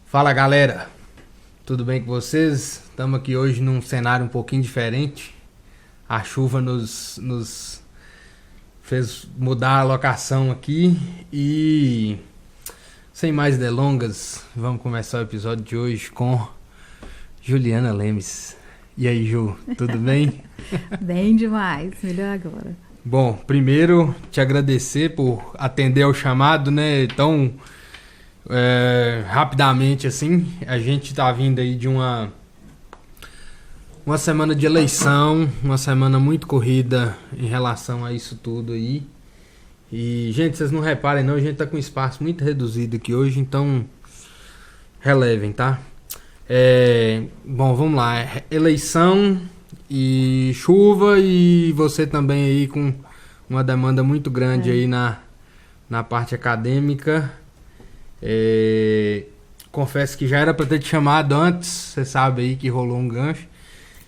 Fala galera, tudo bem com vocês? Estamos aqui hoje num cenário um pouquinho diferente. A chuva nos fez mudar a locação aqui e sem mais delongas, vamos começar o episódio de hoje com Juliana Lemes. E aí, Ju, tudo bem? Bem demais, melhor agora. Bom, primeiro te agradecer por atender ao chamado, né? Então, rapidamente assim, a gente tá vindo aí de uma semana de eleição, uma semana muito corrida em relação a isso tudo aí. E, gente, vocês não reparem não, a gente tá com um espaço muito reduzido aqui hoje, então relevem, tá? Bom, vamos lá. Eleição e chuva e você também aí com uma demanda muito grande aí na parte acadêmica. Confesso que já era para ter te chamado antes, você sabe aí que rolou um gancho.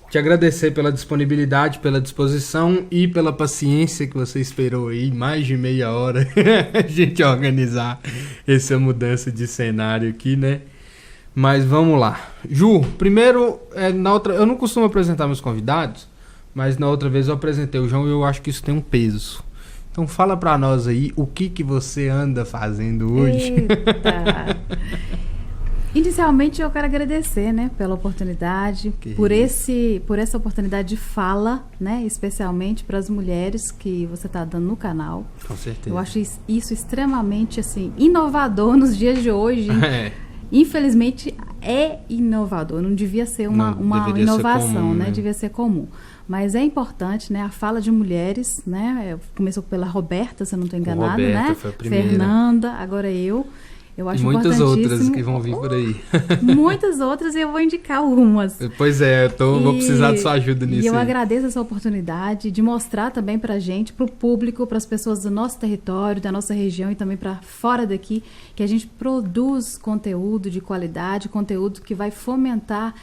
Te agradecer pela disponibilidade, pela disposição e pela paciência que você esperou aí, mais de meia hora, a gente organizar essa mudança de cenário aqui, né? Mas vamos lá. Ju, primeiro, eu não costumo apresentar meus convidados, mas na outra vez eu apresentei o João e eu acho que isso tem um peso. Então fala pra nós aí o que você anda fazendo hoje. Eita. Inicialmente eu quero agradecer, né, pela oportunidade, por essa oportunidade de fala, né, especialmente para as mulheres que você está dando no canal. Com certeza. Eu acho isso extremamente assim inovador nos dias de hoje. Infelizmente é inovador, não devia ser uma inovação, ser comum, né? Devia ser comum. Mas é importante, né? A fala de mulheres, né? Começou pela Roberta, se eu não estou enganada, Roberta, né? foi a primeira. Fernanda, agora eu. Eu acho e muitas outras que vão vir por aí. Muitas outras e eu vou indicar algumas. Pois é, vou precisar de sua ajuda nisso. E eu agradeço essa oportunidade de mostrar também pra gente, pro público, para as pessoas do nosso território, da nossa região e também para fora daqui, que a gente produz conteúdo de qualidade, conteúdo que vai fomentar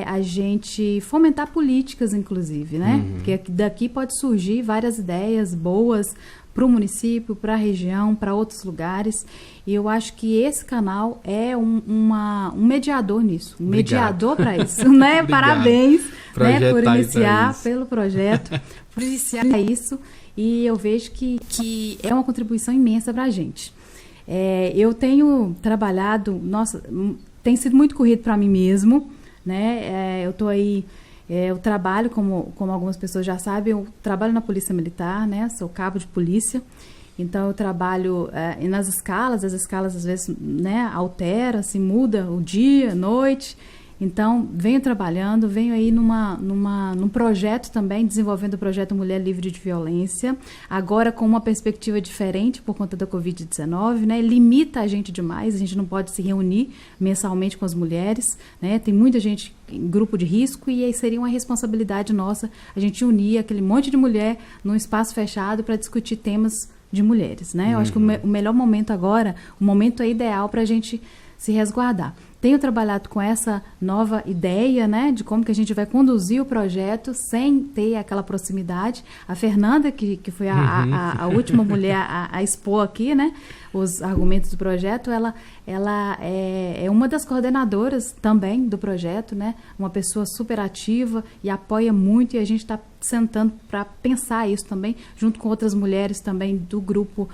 a gente fomentar políticas, inclusive, né? Porque daqui pode surgir várias ideias boas para o município, para a região, para outros lugares. E eu acho que esse canal é um mediador nisso, um mediador para isso, né? Parabéns, né, por iniciar pelo projeto, por iniciar isso. E eu vejo que é uma contribuição imensa para a gente. Eu tenho trabalhado, tem sido muito corrido para mim mesmo, né? Eu estou aí. Eu trabalho, como algumas pessoas já sabem, eu trabalho na Polícia Militar, né? Sou cabo de polícia, então eu trabalho nas escalas, as escalas às vezes, né, alteram, assim, muda o dia, a noite, então venho trabalhando, venho aí num projeto também, desenvolvendo o projeto Mulher Livre de Violência, agora com uma perspectiva diferente por conta da Covid-19, né? Limita a gente demais, a gente não pode se reunir mensalmente com as mulheres, né? Tem muita gente em grupo de risco e aí seria uma responsabilidade nossa a gente unir aquele monte de mulher num espaço fechado para discutir temas de mulheres, né? Eu acho que o melhor momento agora, o momento é ideal para a gente se resguardar. Tenho trabalhado com essa nova ideia, né, de como que a gente vai conduzir o projeto sem ter aquela proximidade. A Fernanda, que foi a última mulher a expor aqui, né, os argumentos do projeto, ela é uma das coordenadoras também do projeto, né, uma pessoa super ativa e apoia muito, e a gente está sentando para pensar isso também, junto com outras mulheres também do grupo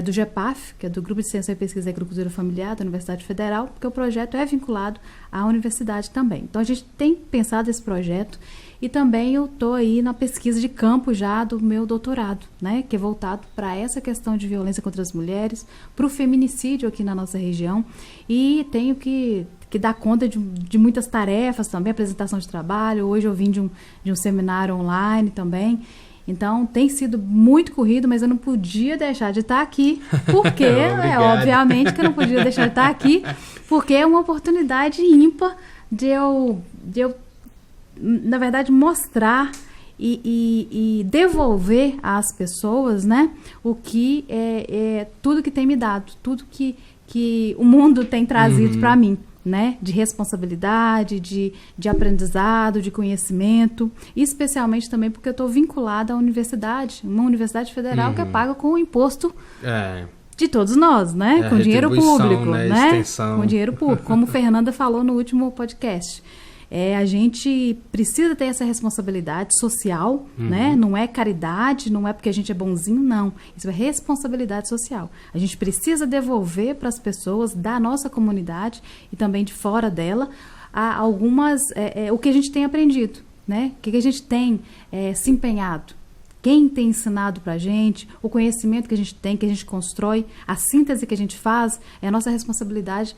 do GEPAF, que é do Grupo de Ciência e Pesquisa e Agricultura Familiar da Universidade Federal, porque o projeto é vinculado à universidade também. Então, a gente tem pensado esse projeto e também eu estou aí na pesquisa de campo já do meu doutorado, né, que é voltado para essa questão de violência contra as mulheres, para o feminicídio aqui na nossa região, e tenho que dar conta de muitas tarefas também, apresentação de trabalho. Hoje eu vim de um seminário online também. Então, tem sido muito corrido, mas eu não podia deixar de estar aqui, porque, obviamente que eu não podia deixar de estar aqui, porque é uma oportunidade ímpar de eu na verdade, mostrar e devolver às pessoas, né, o que tudo que tem me dado, tudo que que o mundo tem trazido para mim, né? De responsabilidade, de aprendizado, de conhecimento, e especialmente também porque eu estou vinculada à universidade, uma universidade federal que é paga com o imposto de todos nós, né? Com dinheiro público, né? Com dinheiro público, como Fernanda falou no último podcast. A gente precisa ter essa responsabilidade social, né? Não é caridade, não é porque a gente é bonzinho, não. Isso é responsabilidade social. A gente precisa devolver para as pessoas da nossa comunidade e também de fora dela o que a gente tem aprendido, né? O que a gente tem se empenhado. Quem tem ensinado para a gente, o conhecimento que a gente tem, que a gente constrói, a síntese que a gente faz, é a nossa responsabilidade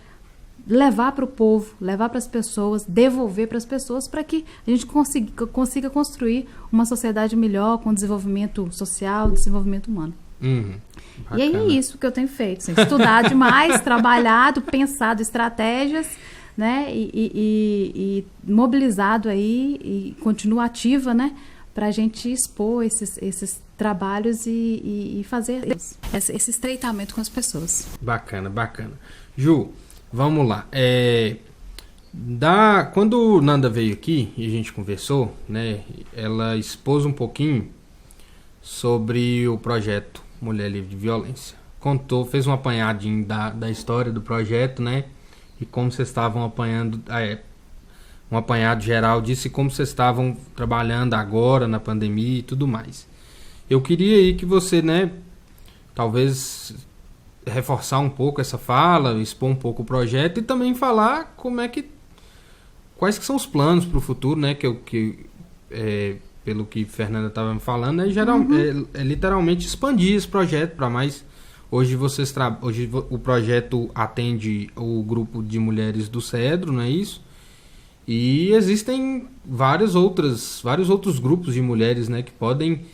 levar para o povo, levar para as pessoas, devolver para as pessoas, para que a gente consiga construir uma sociedade melhor, com desenvolvimento social, desenvolvimento humano. E aí é isso que eu tenho feito, assim, estudado demais, trabalhado, pensado estratégias, né, e mobilizado aí, e continuo ativa, né, para a gente expor esses trabalhos e fazer esse estreitamento com as pessoas. Bacana. Ju, vamos lá. Quando Nanda veio aqui e a gente conversou, né, ela expôs um pouquinho sobre o projeto Mulher Livre de Violência. Fez um apanhadinho da história do projeto, né, e como vocês estavam apanhando, um apanhado geral disso e como vocês estavam trabalhando agora na pandemia e tudo mais. Eu queria aí que você, né, talvez reforçar um pouco essa fala, expor um pouco o projeto e também falar quais que são os planos para o futuro, né, pelo que Fernanda estava me falando, é literalmente expandir esse projeto para mais. Hoje o projeto atende o grupo de mulheres do Cedro, não é isso? E existem vários outros grupos de mulheres, né, que podem...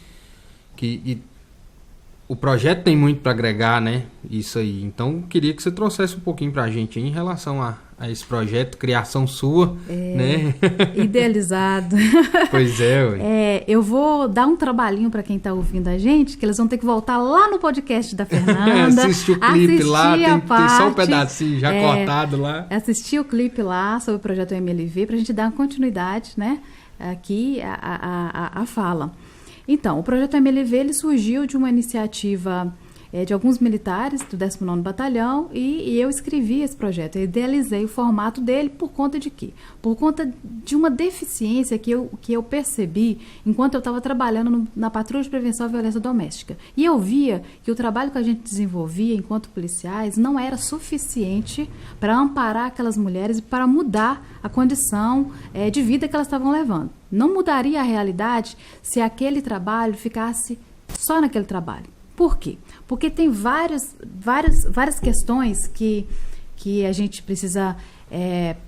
O projeto tem muito para agregar, né? Isso aí. Então, queria que você trouxesse um pouquinho para a gente em relação a esse projeto, criação sua, né? Idealizado. Pois é, ué. Eu vou dar um trabalhinho para quem está ouvindo a gente, que eles vão ter que voltar lá no podcast da Fernanda. Assistir o clipe lá, tem só um pedacinho já cortado lá. Assistir o clipe lá sobre o projeto MLV, para a gente dar uma continuidade, né? Aqui, a fala. Então, o projeto MLV ele surgiu de uma iniciativa de alguns militares do 19º Batalhão e eu escrevi esse projeto, eu idealizei o formato dele por conta de quê? Por conta de uma deficiência que eu percebi enquanto eu estava trabalhando na Patrulha de Prevenção à Violência Doméstica. E eu via que o trabalho que a gente desenvolvia enquanto policiais não era suficiente para amparar aquelas mulheres e para mudar a condição de vida que elas estavam levando. Não mudaria a realidade se aquele trabalho ficasse só naquele trabalho. Por quê? Porque tem várias questões que a gente precisa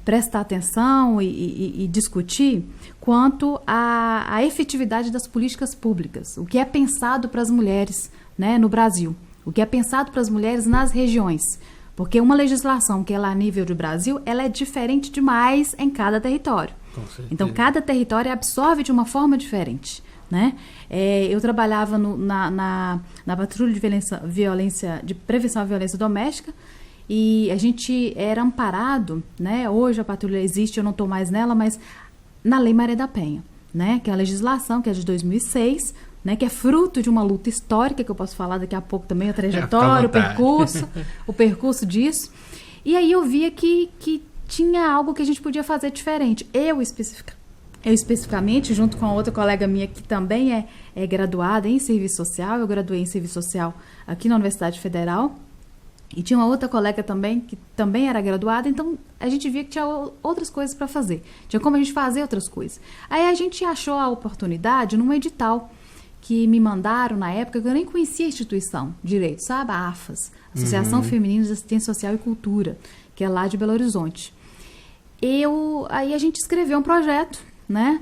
prestar atenção e discutir quanto à efetividade das políticas públicas. O que é pensado para as mulheres, né, no Brasil. O que é pensado para as mulheres nas regiões. Porque uma legislação que ela a nível do Brasil, ela é diferente demais em cada território. Então, cada território absorve de uma forma diferente. Né? Eu trabalhava na Patrulha de Prevenção à Violência Doméstica e a gente era amparado, né? Hoje a patrulha existe, eu não estou mais nela, mas na Lei Maria da Penha, né? Que é a legislação que é de 2006, né? Que é fruto de uma luta histórica, que eu posso falar daqui a pouco também, a trajetória, o percurso disso. E aí eu via que tinha algo que a gente podia fazer diferente. Eu especificamente, junto com a outra colega minha que também é graduada em serviço social, eu graduei em serviço social aqui na Universidade Federal, e tinha uma outra colega também que também era graduada, então a gente via que tinha outras coisas para fazer, tinha como a gente fazer outras coisas. Aí a gente achou a oportunidade num edital que me mandaram na época, que eu nem conhecia a instituição direito, sabe? A AFAS, Associação Feminina de Assistência Social e Cultura, que é lá de Belo Horizonte. Aí a gente escreveu um projeto, né?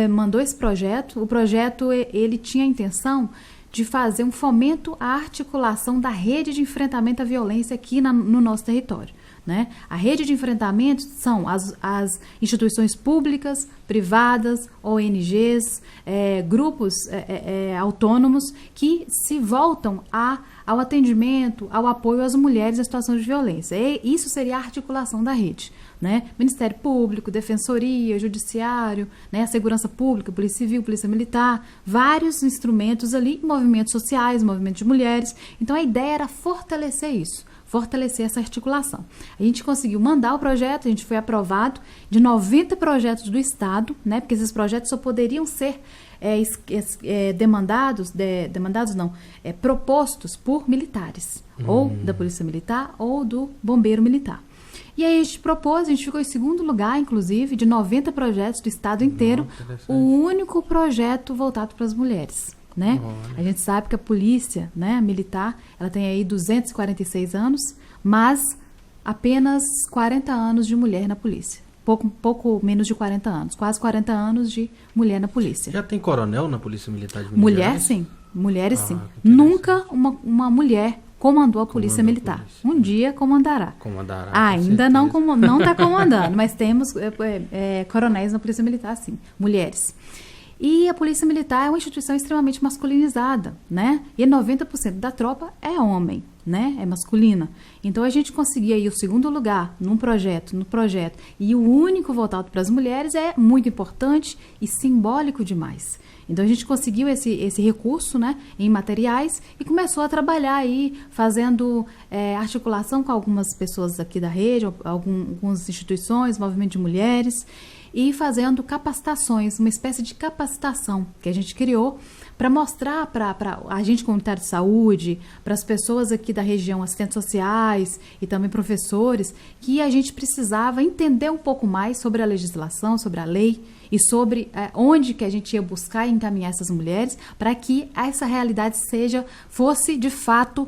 Mandou esse projeto. O projeto ele tinha a intenção de fazer um fomento à articulação da rede de enfrentamento à violência aqui no nosso território, né? A rede de enfrentamento são as instituições públicas, privadas, ONGs, grupos autônomos que se voltam à ao atendimento, ao apoio às mulheres em situação de violência. E isso seria a articulação da rede, né? Ministério Público, Defensoria, Judiciário, né? A Segurança Pública, Polícia Civil, Polícia Militar, vários instrumentos ali, movimentos sociais, movimentos de mulheres. Então a ideia era fortalecer isso, fortalecer essa articulação. A gente conseguiu mandar o projeto, a gente foi aprovado de 90 projetos do Estado, né? Porque esses projetos só poderiam ser propostos por militares, ou da Polícia Militar ou do Bombeiro Militar. E aí a gente propôs, a gente ficou em segundo lugar, inclusive, de 90 projetos do Estado inteiro, o único projeto voltado para as mulheres. Né? A gente sabe que a polícia, né, militar, ela tem aí 246 anos, mas apenas 40 anos de mulher na polícia. Pouco menos de 40 anos, quase 40 anos de mulher na polícia. Já tem coronel na Polícia Militar de Minas Mulher, Gerais? sim. Mulheres, sim. Nunca uma mulher comandou a Polícia Militar. Um dia comandará. Ainda não está comandando, mas temos coronéis na Polícia Militar, sim. Mulheres. E a Polícia Militar é uma instituição extremamente masculinizada, né? E 90% da tropa é homem, né? É masculina. Então a gente conseguir aí o segundo lugar no projeto, e o único voltado para as mulheres é muito importante e simbólico demais. Então a gente conseguiu esse recurso, né, em materiais e começou a trabalhar aí, fazendo articulação com algumas pessoas aqui da rede, algumas instituições, movimento de mulheres, e fazendo capacitações, uma espécie de capacitação que a gente criou para mostrar para agente comunitário de saúde, para as pessoas aqui da região, assistentes sociais e também professores, que a gente precisava entender um pouco mais sobre a legislação, sobre a lei e sobre onde que a gente ia buscar e encaminhar essas mulheres para que essa realidade fosse de fato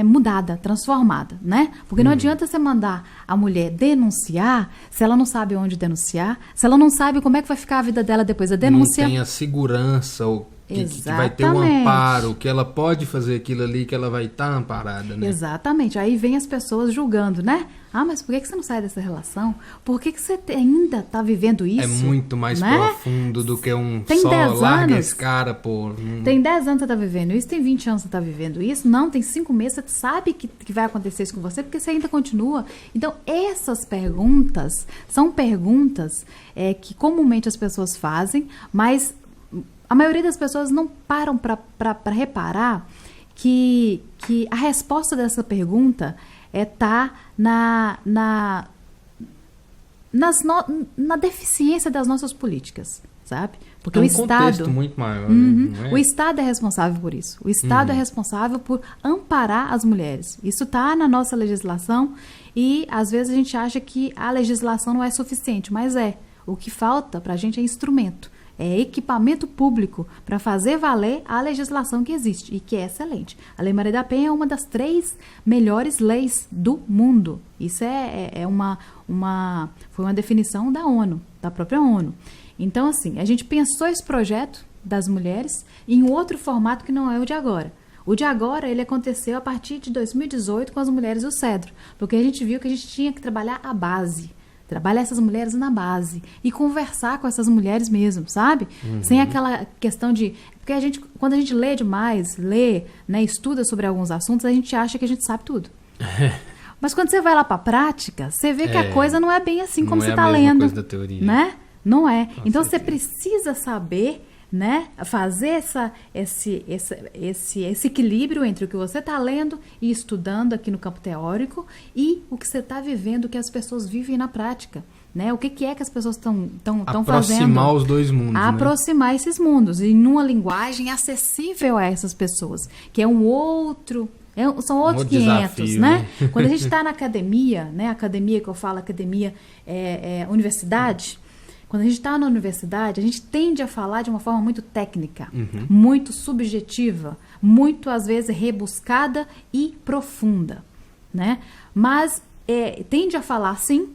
mudada, transformada, né? Porque não adianta você mandar a mulher denunciar se ela não sabe onde denunciar, se ela não sabe como é que vai ficar a vida dela depois da denúncia. Não tem a segurança, que vai ter um amparo, que ela pode fazer aquilo ali, que ela vai estar amparada, né? Exatamente. Aí vem as pessoas julgando, né? Ah, mas por que você não sai dessa relação? Por que você ainda está vivendo isso? É muito mais profundo do que tem só 10 larga anos, esse cara, pô. Tem 10 anos que você está vivendo isso, tem 20 anos que você está vivendo isso, não, tem 5 meses, você sabe que vai acontecer isso com você, porque você ainda continua. Então, essas perguntas são perguntas que comumente as pessoas fazem, mas a maioria das pessoas não param para reparar que a resposta dessa pergunta está na deficiência das nossas políticas, sabe? Porque é um o Estado, contexto muito maior. Né? O Estado é responsável por isso. O Estado é responsável por amparar as mulheres. Isso está na nossa legislação e, às vezes, a gente acha que a legislação não é suficiente, mas é. O que falta para a gente é instrumento. É equipamento público para fazer valer a legislação que existe e que é excelente. A Lei Maria da Penha é uma das 3 melhores leis do mundo. Isso foi uma definição da ONU, da própria ONU. Então, assim, a gente pensou esse projeto das mulheres em outro formato que não é o de agora. O de agora, ele aconteceu a partir de 2018 com as mulheres do Cedro, porque a gente viu que a gente tinha que trabalhar a base. Trabalhar essas mulheres na base e conversar com essas mulheres mesmo, sabe? Sem aquela questão de... Porque quando a gente lê demais, né, estuda sobre alguns assuntos, a gente acha que a gente sabe tudo. Mas quando você vai lá para a prática, você vê que a coisa não é bem assim como você está lendo. Coisa da teoria. Né? Não é. Com então certeza. Você precisa saber, né, fazer esse equilíbrio entre o que você está lendo e estudando aqui no campo teórico e o que você está vivendo, o que as pessoas vivem na prática, né? O que é que as pessoas estão fazendo? Aproximar os dois mundos, aproximar esses mundos e numa linguagem acessível a essas pessoas, que é são outros 500, desafio, né? Quando a gente está na academia, né? Academia que eu falo, academia universidade. Quando a gente está na universidade, a gente tende a falar de uma forma muito técnica, muito subjetiva, muito, às vezes, rebuscada e profunda, né? Mas tende a falar assim,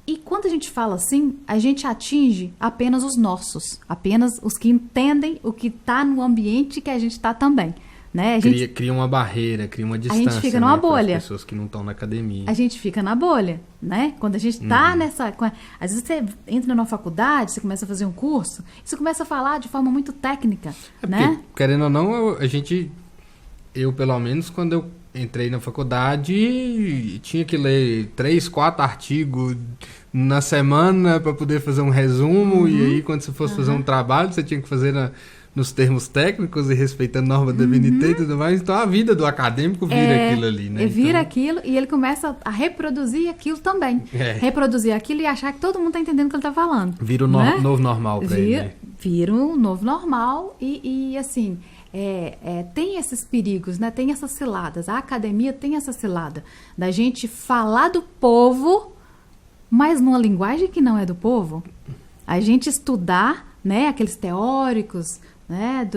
e quando a gente fala assim, a gente atinge apenas os nossos, apenas os que entendem o que está no ambiente que a gente está também. Né? Cria uma barreira, cria uma distância. A gente fica numa bolha. As pessoas que não estão na academia. A gente fica na bolha, né? Quando a gente está nessa... Às vezes você entra numa faculdade, você começa a fazer um curso, e você começa a falar de forma muito técnica, né? Porque, querendo ou não, a gente Eu, pelo menos, quando eu entrei na faculdade, tinha que ler 3, 4 artigos na semana para poder fazer um resumo, e aí quando você fosse fazer um trabalho, você tinha que fazer nos termos técnicos e respeitando norma da BNT e tudo mais. Então a vida do acadêmico vira aquilo ali, né? Vira então... aquilo e ele começa a reproduzir aquilo também. Reproduzir aquilo e achar que todo mundo está entendendo o que ele está falando. Vira o novo normal para ele, né? Vira um novo normal e assim... tem esses perigos, né? Tem essas ciladas. A academia tem essa cilada da gente falar do povo, mas numa linguagem que não é do povo. A gente estudar, né? Aqueles teóricos, né?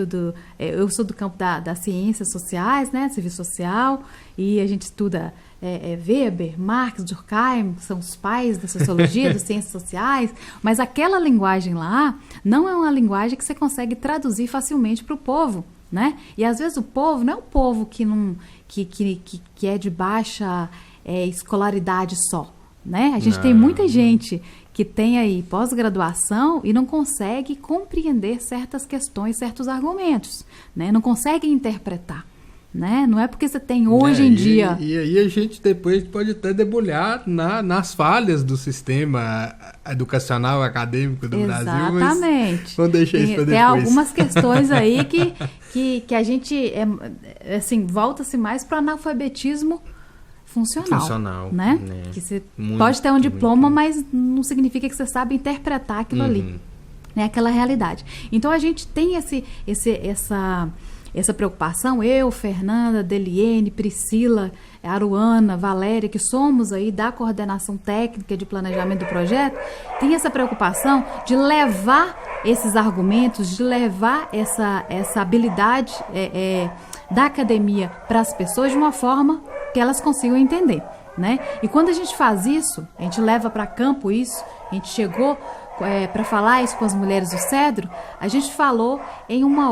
Eu sou do campo das ciências sociais, né? Serviço social, e a gente estuda Weber, Marx, Durkheim, que são os pais da sociologia, das ciências sociais, mas aquela linguagem lá não é uma linguagem que você consegue traduzir facilmente para o povo. Né? E às vezes o povo não é um povo que é de baixa escolaridade só, né? A gente tem muita gente que tem aí pós-graduação e não consegue compreender certas questões, certos argumentos, né? Não consegue interpretar, né? Não é porque você tem hoje em dia... E aí a gente depois pode até debulhar nas falhas do sistema educacional acadêmico do Brasil. Exatamente. Vamos deixar isso para depois. Tem algumas questões aí que a gente, assim, volta-se mais para o analfabetismo funcional, né? Que você pode ter um diploma, mas não significa que você sabe interpretar aquilo ali, né? Aquela realidade. Então a gente tem essa preocupação, eu, Fernanda, Deliene, Priscila, Aruana, Valéria, que somos aí da coordenação técnica de planejamento do projeto, tem essa preocupação de levar esses argumentos, de levar essa habilidade da academia para as pessoas de uma forma que elas consigam entender, né? E quando a gente faz isso, a gente leva para campo isso, a gente chegou para falar isso com as mulheres do Cedro, a gente falou em uma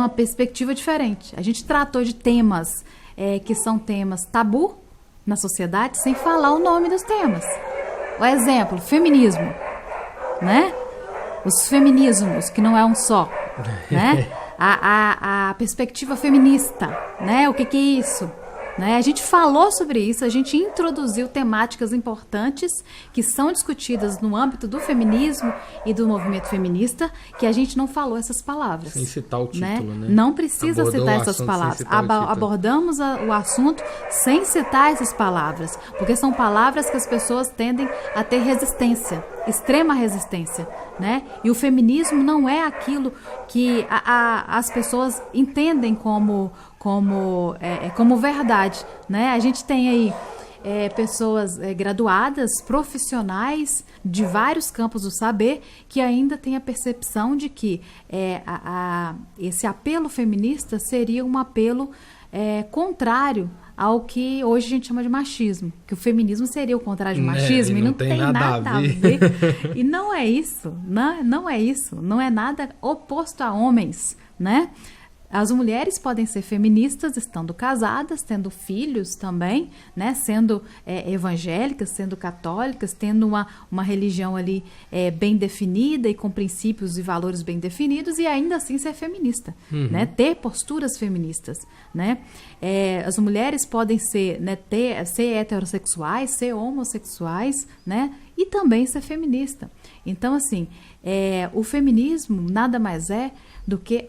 perspectiva diferente. A gente tratou de temas que são temas tabu na sociedade, sem falar o nome dos temas. O exemplo, feminismo, né? Os feminismos, que não é um só, né? A perspectiva feminista, né? O que é isso? Né? A gente falou sobre isso, a gente introduziu temáticas importantes que são discutidas no âmbito do feminismo e do movimento feminista, que a gente não falou essas palavras. Sem citar o título, né? Não precisa citar essas palavras. Abordamos o assunto sem citar essas palavras, porque são palavras que as pessoas tendem a ter resistência, extrema resistência, né? E o feminismo não é aquilo que as pessoas entendem como verdade, né? A gente tem aí pessoas graduadas, profissionais de vários campos do saber, que ainda têm a percepção de que esse apelo feminista seria um apelo contrário ao que hoje a gente chama de machismo, que o feminismo seria o contrário de machismo, e não tem nada a ver. E não é isso, não é isso, não é nada oposto a homens, né? As mulheres podem ser feministas estando casadas, tendo filhos também, né? Sendo evangélicas, sendo católicas, tendo uma religião ali bem definida e com princípios e valores bem definidos, e ainda assim ser feminista, né? Ter posturas feministas, né? As mulheres podem ser, né, ser heterossexuais, ser homossexuais, né? E também ser feminista. Então, assim, o feminismo nada mais é do que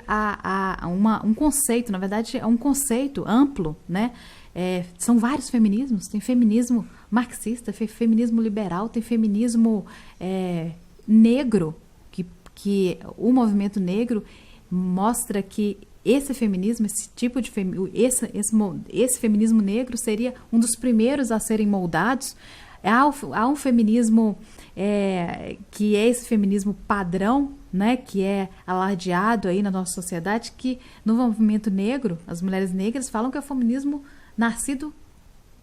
um conceito, na verdade é um conceito amplo, né? São vários feminismos, tem feminismo marxista, tem feminismo liberal, tem feminismo negro, que o movimento negro mostra que esse feminismo, esse tipo de esse feminismo negro seria um dos primeiros a serem moldados. Há um feminismo que é esse feminismo padrão, né, que é alardeado aí na nossa sociedade, que no movimento negro, as mulheres negras falam que é o feminismo nascido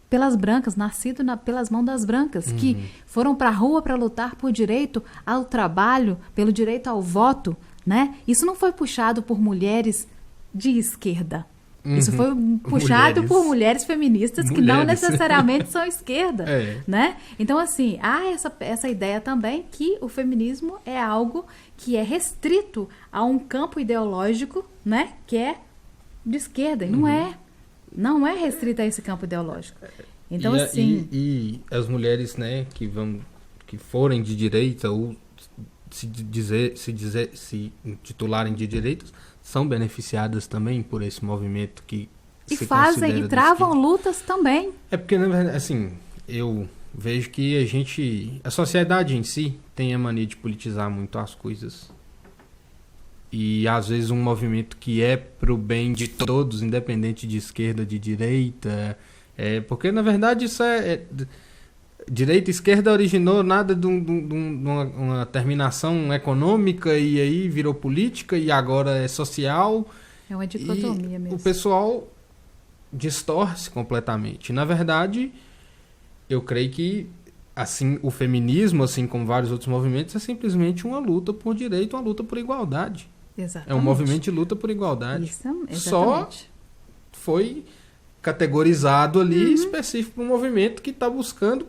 pelas brancas, nascido pelas mãos das brancas, que foram para a rua para lutar por direito ao trabalho, pelo direito ao voto, né? Isso não foi puxado por mulheres de esquerda. Isso foi puxado por mulheres feministas que não necessariamente são esquerda, né? Então, assim, há essa ideia também que o feminismo é algo que é restrito a um campo ideológico, né? Que é de esquerda, e não é. Não é restrita a esse campo ideológico. Então, assim... E as mulheres, né, que forem de direita ou se intitularem de direitas, são beneficiadas também por esse movimento que E se fazem, considera e de travam esquerda. lutas também. É porque, na verdade, assim, eu vejo que a sociedade em si tem a mania de politizar muito as coisas. E às vezes um movimento que é pro bem de todos, independente de esquerda, de direita, porque na verdade isso direita e esquerda originou nada de uma terminação econômica e aí virou política e agora é social. É uma dicotomia E mesmo. o pessoal distorce completamente. Na verdade, eu creio que assim, o feminismo, assim como vários outros movimentos, é simplesmente uma luta por direito, uma luta por igualdade. Exatamente. É um movimento de luta por igualdade. Isso, Só exatamente. foi categorizado ali específico para um movimento que está buscando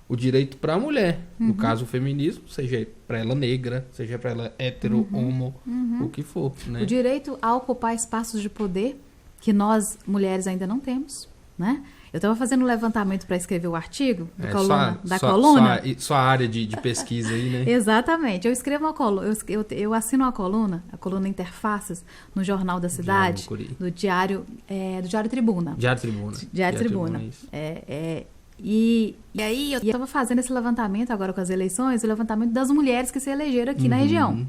o direito para a mulher. No caso, o feminismo, seja para ela negra, seja para ela hétero, homo, o que for. Né? O direito a ocupar espaços de poder que nós, mulheres, ainda não temos, né? Eu estava fazendo um levantamento para escrever o artigo da coluna. Sua área de pesquisa aí, né? Exatamente. Eu escrevo uma coluna, eu assino uma coluna, a coluna Interfaces, no Jornal da Cidade, do Diário Tribuna. Diário Tribuna. Diário Tribuna. E aí eu estava fazendo esse levantamento agora com as eleições, o levantamento das mulheres que se elegeram aqui na região.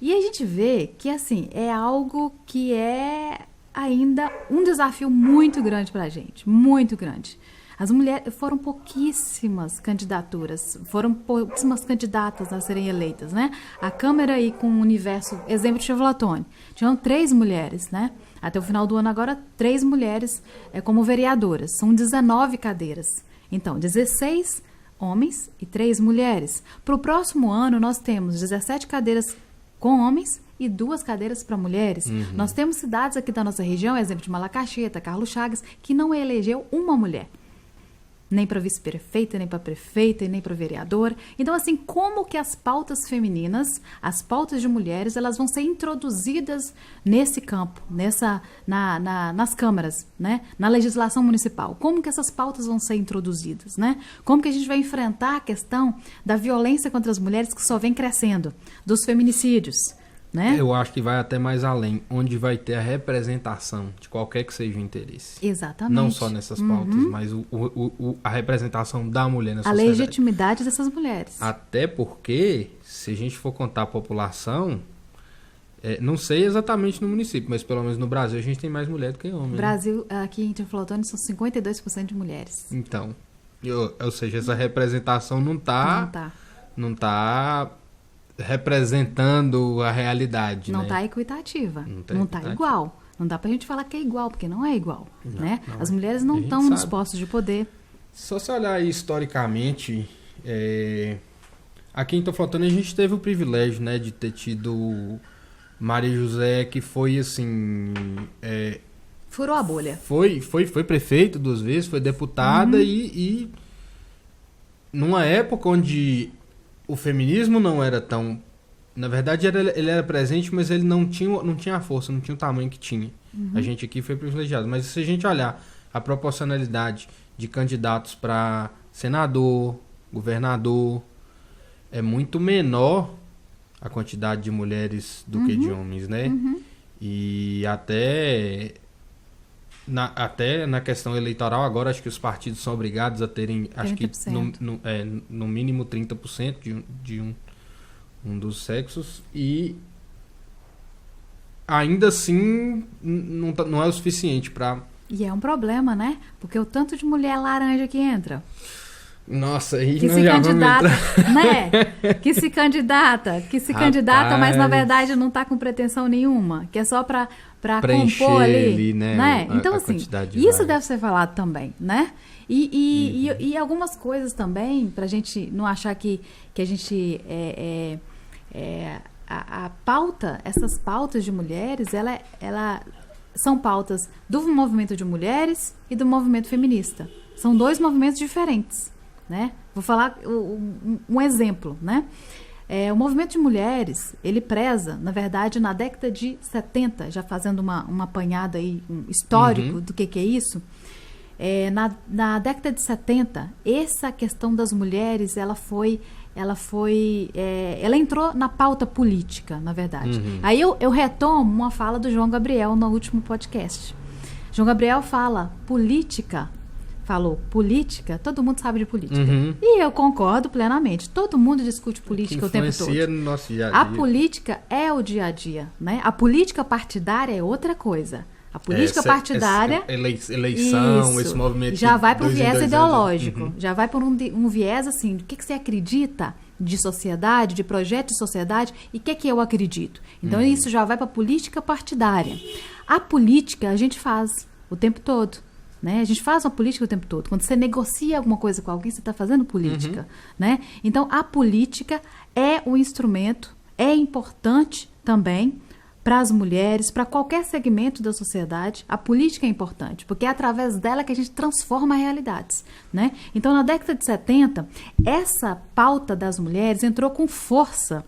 E a gente vê que, assim, é algo que é ainda um desafio muito grande para a gente, muito grande. As mulheres, foram pouquíssimas candidaturas, foram pouquíssimas candidatas a serem eleitas, né? A Câmara aí com o universo, exemplo de Chevlatone, tinham 3 mulheres, né? Até o final do ano agora, 3 mulheres como vereadoras, são 19 cadeiras. Então, 16 homens e 3 mulheres. Para o próximo ano, nós temos 17 cadeiras com homens e 2 cadeiras para mulheres. Nós temos cidades aqui da nossa região, exemplo de Malacaxeta, Carlos Chagas, que não elegeu uma mulher. Nem para vice-prefeita, nem para prefeita, e nem para vereadora. Então, assim, como que as pautas femininas, as pautas de mulheres, elas vão ser introduzidas nesse campo, nas câmaras, né? Na legislação municipal? Como que essas pautas vão ser introduzidas, né? Como que a gente vai enfrentar a questão da violência contra as mulheres que só vem crescendo, dos feminicídios, né? Eu acho que vai até mais além, onde vai ter a representação de qualquer que seja o interesse. Exatamente. Não só nessas pautas, mas a representação da mulher na sociedade. A legitimidade dessas mulheres. Até porque, se a gente for contar a população, não sei exatamente no município, mas pelo menos no Brasil a gente tem mais mulher do que homem. No Brasil, aqui em Teoflotone, são 52% de mulheres. Então, ou seja, essa representação não tá representando a realidade, não né? está equitativa, não está igual. Não dá pra gente falar que é igual, porque não é igual, né? As mulheres não estão nos postos de poder. Só se olhar aí historicamente, aqui em Teoflotone a gente teve o privilégio, né, de ter tido Maria José, que foi assim... Furou a bolha. Foi prefeito 2 vezes, foi deputada e numa época onde o feminismo não era tão... Na verdade, ele era presente, mas ele não tinha a força, não tinha o tamanho que tinha. A gente aqui foi privilegiado. Mas se a gente olhar a proporcionalidade de candidatos para senador, governador, é muito menor a quantidade de mulheres do que de homens, né? E até na questão eleitoral, agora acho que os partidos são obrigados a terem, acho que no mínimo 30% de um dos sexos, e ainda assim não é o suficiente para... E é um problema, né? Porque o tanto de mulher laranja que entra. Nossa, aí que se candidata, né? Que se candidata, mas na verdade não está com pretensão nenhuma, que é só para compor ali, né? Então, assim, isso deve ser falado também, né? E algumas coisas também, para a gente não achar que a gente a pauta, essas pautas de mulheres, ela são pautas do movimento de mulheres e do movimento feminista. São 2 movimentos diferentes, né? Vou falar um exemplo, né? O movimento de mulheres, ele preza, na verdade, na década de 70, já fazendo uma apanhada aí, um histórico do que é isso, na década de 70, essa questão das mulheres, ela entrou na pauta política, na verdade. Aí eu retomo uma fala do João Gabriel no último podcast. João Gabriel falou política, todo mundo sabe de política. E eu concordo plenamente. Todo mundo discute política o tempo todo. No nosso dia a dia. A política é o dia a dia, né? A política partidária é outra coisa. A política partidária... Eleição, esse movimento... Já vai para um viés ideológico. Já vai para um viés, assim, do que você acredita de sociedade, de projeto de sociedade, e o que eu acredito. Então, isso já vai para a política partidária. A política a gente faz o tempo todo. Né? A gente faz uma política o tempo todo. Quando você negocia alguma coisa com alguém, você está fazendo política. Né? Então, a política é um instrumento, é importante também para as mulheres, para qualquer segmento da sociedade. A política é importante, porque é através dela que a gente transforma realidades. Né? Então, na década de 70, essa pauta das mulheres entrou com força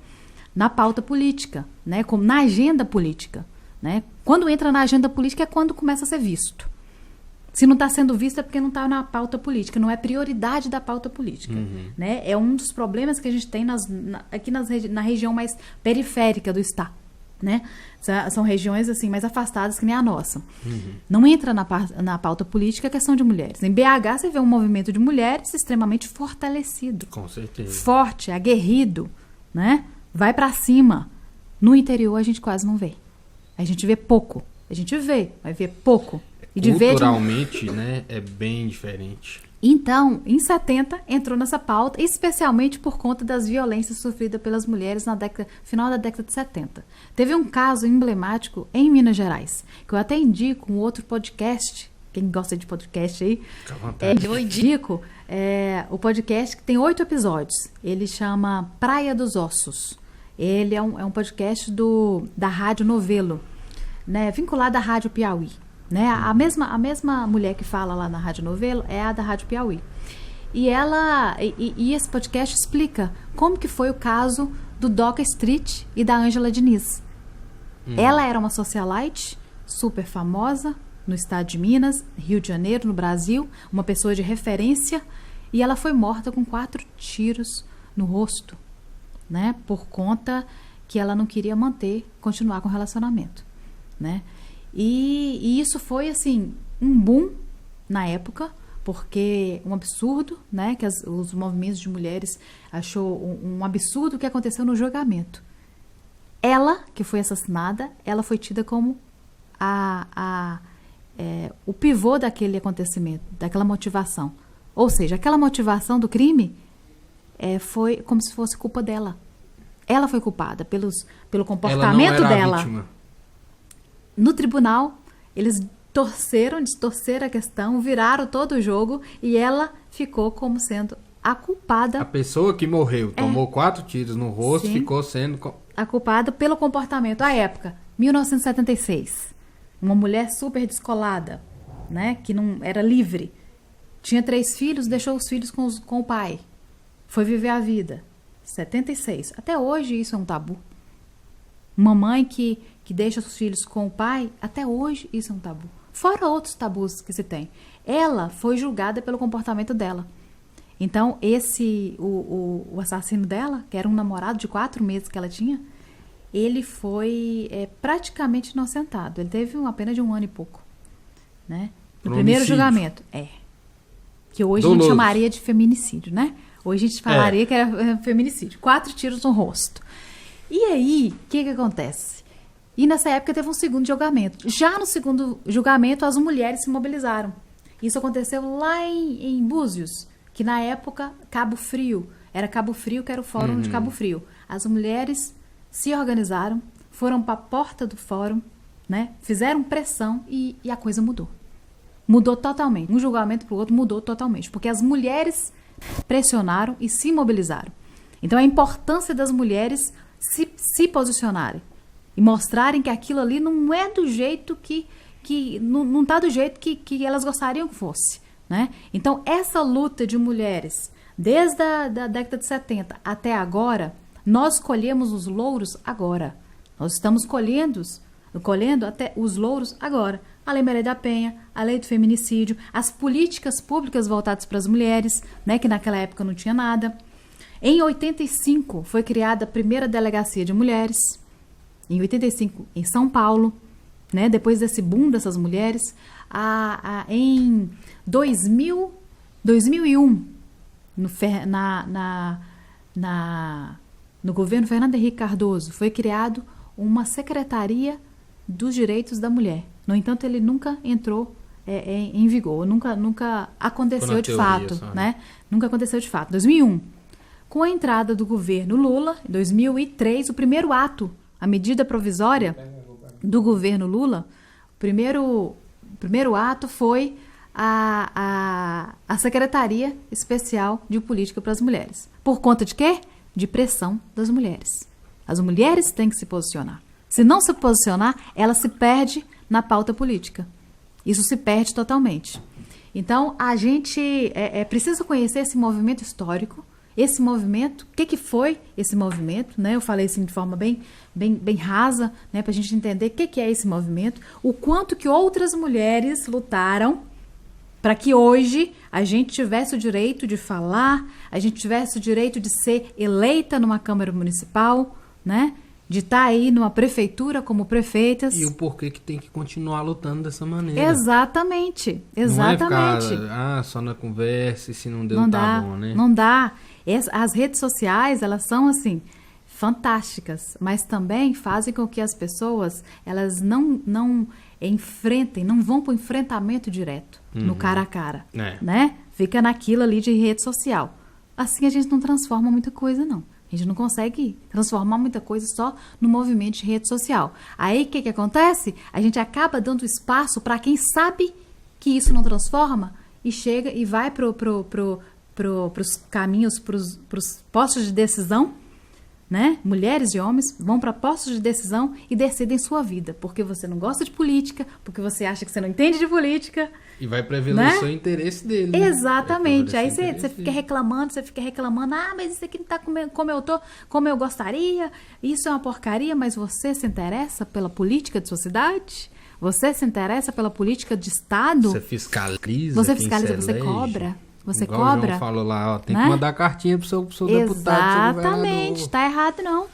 na pauta política, né? Como na agenda política. Né? Quando entra na agenda política é quando começa a ser visto. Se não está sendo visto é porque não está na pauta política, não é prioridade da pauta política. Né? É um dos problemas que a gente tem aqui na região mais periférica do estado. Né? São regiões assim mais afastadas que nem a nossa. Não entra na pauta política a questão de mulheres. Em BH você vê um movimento de mulheres extremamente fortalecido. Com certeza. Forte, aguerrido. Né? Vai para cima. No interior a gente quase não vê. A gente vê pouco. A gente vai ver pouco. Culturalmente, né, é bem diferente. Então, em 70, entrou nessa pauta, especialmente por conta das violências sofridas pelas mulheres final da década de 70. Teve um caso emblemático em Minas Gerais, que eu até indico um outro podcast, quem gosta de podcast aí, eu indico o podcast que tem 8 episódios. Ele chama Praia dos Ossos. Ele é um podcast da Rádio Novelo, né, vinculado à Rádio Piauí. Né? A mesma mulher que fala lá na Rádio Novelo é a da Rádio Piauí. E esse podcast explica como que foi o caso do Doca Street e da Ângela Diniz. Ela era uma socialite super famosa no estado de Minas, Rio de Janeiro, no Brasil, uma pessoa de referência, e ela foi morta com 4 tiros no rosto, né? Por conta que ela não queria continuar com o relacionamento, né? E isso foi, assim, um boom na época, porque um absurdo, né, que os movimentos de mulheres achou um absurdo o que aconteceu no julgamento. Ela, que foi assassinada, ela foi tida como o pivô daquele acontecimento, daquela motivação. Ou seja, aquela motivação do crime foi como se fosse culpa dela. Ela foi culpada pelo comportamento dela. A vítima. No tribunal, eles distorceram a questão, viraram todo o jogo e ela ficou como sendo a culpada. A pessoa que morreu, tomou 4 tiros no rosto, sim, ficou sendo... A culpada pelo comportamento. À época, 1976. Uma mulher super descolada, né, que não era livre. Tinha 3 filhos, deixou os filhos com o pai. Foi viver a vida. 76. Até hoje isso é um tabu. Uma mãe que deixa os filhos com o pai, até hoje isso é um tabu. Fora outros tabus que se tem. Ela foi julgada pelo comportamento dela. Então, o assassino dela, que era um namorado de 4 meses que ela tinha, ele foi praticamente inocentado. Ele teve uma pena de 1 ano e pouco. Né? No primeiro julgamento. Que hoje a gente chamaria de feminicídio, né? Hoje a gente falaria que era feminicídio. 4 tiros no rosto. E aí, o que acontece? E nessa época teve um segundo julgamento. Já no segundo julgamento, as mulheres se mobilizaram. Isso aconteceu lá em Búzios, que na época, Cabo Frio. Era Cabo Frio, que era o fórum de Cabo Frio. As mulheres se organizaram, foram para a porta do fórum, né? Fizeram pressão e a coisa mudou. Mudou totalmente. Um julgamento para o outro mudou totalmente. Porque as mulheres pressionaram e se mobilizaram. Então, a importância das mulheres se posicionarem e mostrarem que aquilo ali não é do jeito que não está do jeito que elas gostariam que fosse, né? Então, essa luta de mulheres, desde a década de 70 até agora, Nós colhemos os louros agora. Nós estamos colhendo até os louros agora. A Lei Maria da Penha, a Lei do Feminicídio, as políticas públicas voltadas para as mulheres, né, que naquela época não tinha nada. Em 85 foi criada a primeira delegacia de mulheres. Em 85 em São Paulo, né, depois desse boom dessas mulheres. Em 2001, no governo Fernando Henrique Cardoso, foi criado uma Secretaria dos Direitos da Mulher. No entanto, ele nunca entrou em vigor, nunca aconteceu de fato, né? Nunca aconteceu de fato. 2001, com a entrada do governo Lula, em 2003, o primeiro ato, a medida provisória do governo Lula, o primeiro ato foi a Secretaria Especial de Política para as Mulheres. Por conta de quê? De pressão das mulheres. As mulheres têm que se posicionar. Se não se posicionar, ela se perde na pauta política. Isso se perde totalmente. Então, a gente precisa conhecer esse movimento histórico, esse movimento, o que foi esse movimento, né? Eu falei assim de forma bem rasa, né? Para a gente entender o que é esse movimento, o quanto que outras mulheres lutaram para que hoje a gente tivesse o direito de falar, a gente tivesse o direito de ser eleita numa Câmara Municipal, né? De estar aí numa prefeitura como prefeitas. E o porquê que tem que continuar lutando dessa maneira. Exatamente. Não é ficar, só na conversa e se não deu, não tá dá, bom, né? Não dá. As redes sociais, elas são assim, fantásticas, mas também fazem com que as pessoas, elas não enfrentem, não vão para o enfrentamento direto, no cara a cara, né? Fica naquilo ali de rede social. Assim a gente não transforma muita coisa, não. A gente não consegue transformar muita coisa só no movimento de rede social. Aí, o que acontece? A gente acaba dando espaço para quem sabe que isso não transforma e chega e vai para os caminhos, para os postos de decisão, né? Mulheres e homens vão para postos de decisão e decidem sua vida, porque você não gosta de política, porque você acha que você não entende de política. E vai prevalecer o interesse dele. Né? Exatamente. Aí você fica reclamando, mas isso aqui não está como eu gostaria, isso é uma porcaria, mas você se interessa pela política de sua cidade? Você se interessa pela política de Estado? Você fiscaliza, você cobra. Você igual cobra. O João falou lá, tem né? que mandar cartinha pro seu deputado. Exatamente, tá errado não.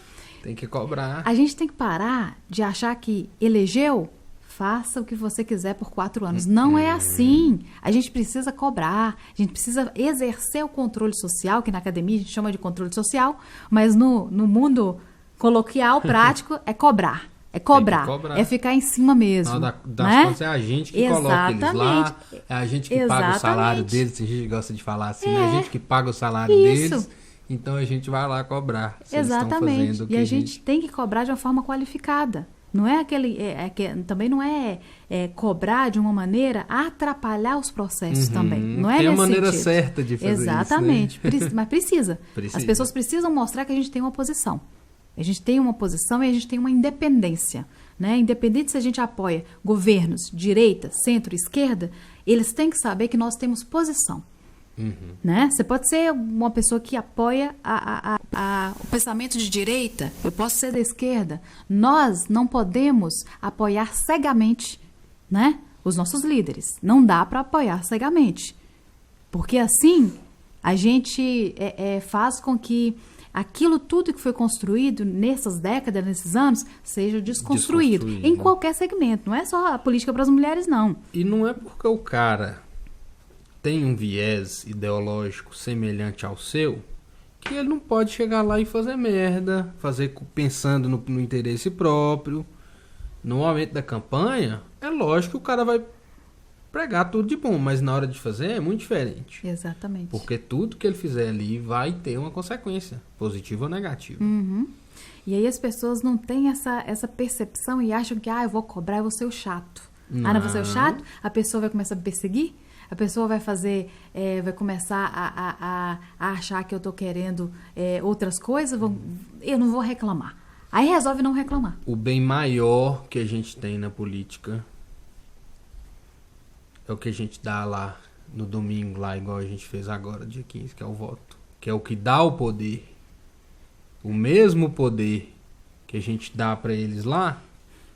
Tem que cobrar. A gente tem que parar de achar que elegeu, faça o que você quiser por 4 anos. Não é assim. A gente precisa cobrar, a gente precisa exercer o controle social, que na academia a gente chama de controle social, mas no mundo coloquial, prático, é cobrar. É cobrar, é ficar em cima mesmo. Das né? contas, é a gente que coloca eles lá, é a gente que paga o salário deles, a gente gosta de falar assim, é a gente que paga o salário deles, então a gente vai lá cobrar. Exatamente, e a gente tem que cobrar de uma forma qualificada. Não é também não é cobrar de uma maneira a atrapalhar os processos também. Não é tem a nesse maneira sentido. certa de fazer Exatamente, isso, né? Mas precisa. As pessoas precisam mostrar que a gente tem uma posição. A gente tem uma posição e a gente tem uma independência, né? Independente se a gente apoia governos, direita, centro, esquerda, eles têm que saber que nós temos posição, né? Você pode ser uma pessoa que apoia o pensamento de direita, eu posso ser da esquerda. Nós não podemos apoiar cegamente, né? Os nossos líderes. Não dá para apoiar cegamente, porque assim a gente faz com que aquilo tudo que foi construído nessas décadas, nesses anos, seja desconstruído em qualquer segmento. Não é só a política para as mulheres, não. E não é porque o cara tem um viés ideológico semelhante ao seu que ele não pode chegar lá e fazer merda, pensando no interesse próprio. No momento da campanha, é lógico que o cara vai pregar tudo de bom, mas na hora de fazer é muito diferente. Exatamente. Porque tudo que ele fizer ali vai ter uma consequência, positiva ou negativa. E aí as pessoas não têm essa percepção e acham que, eu vou cobrar, eu vou ser o chato. Não vou ser o chato? A pessoa vai começar a me perseguir? A pessoa vai vai começar a achar que eu tô querendo outras coisas? Eu não vou reclamar. Aí resolve não reclamar. O bem maior que a gente tem na política é o que a gente dá lá no domingo, lá igual a gente fez agora, dia 15, que é o voto. Que é o que dá o poder. o mesmo poder que a gente dá para eles lá,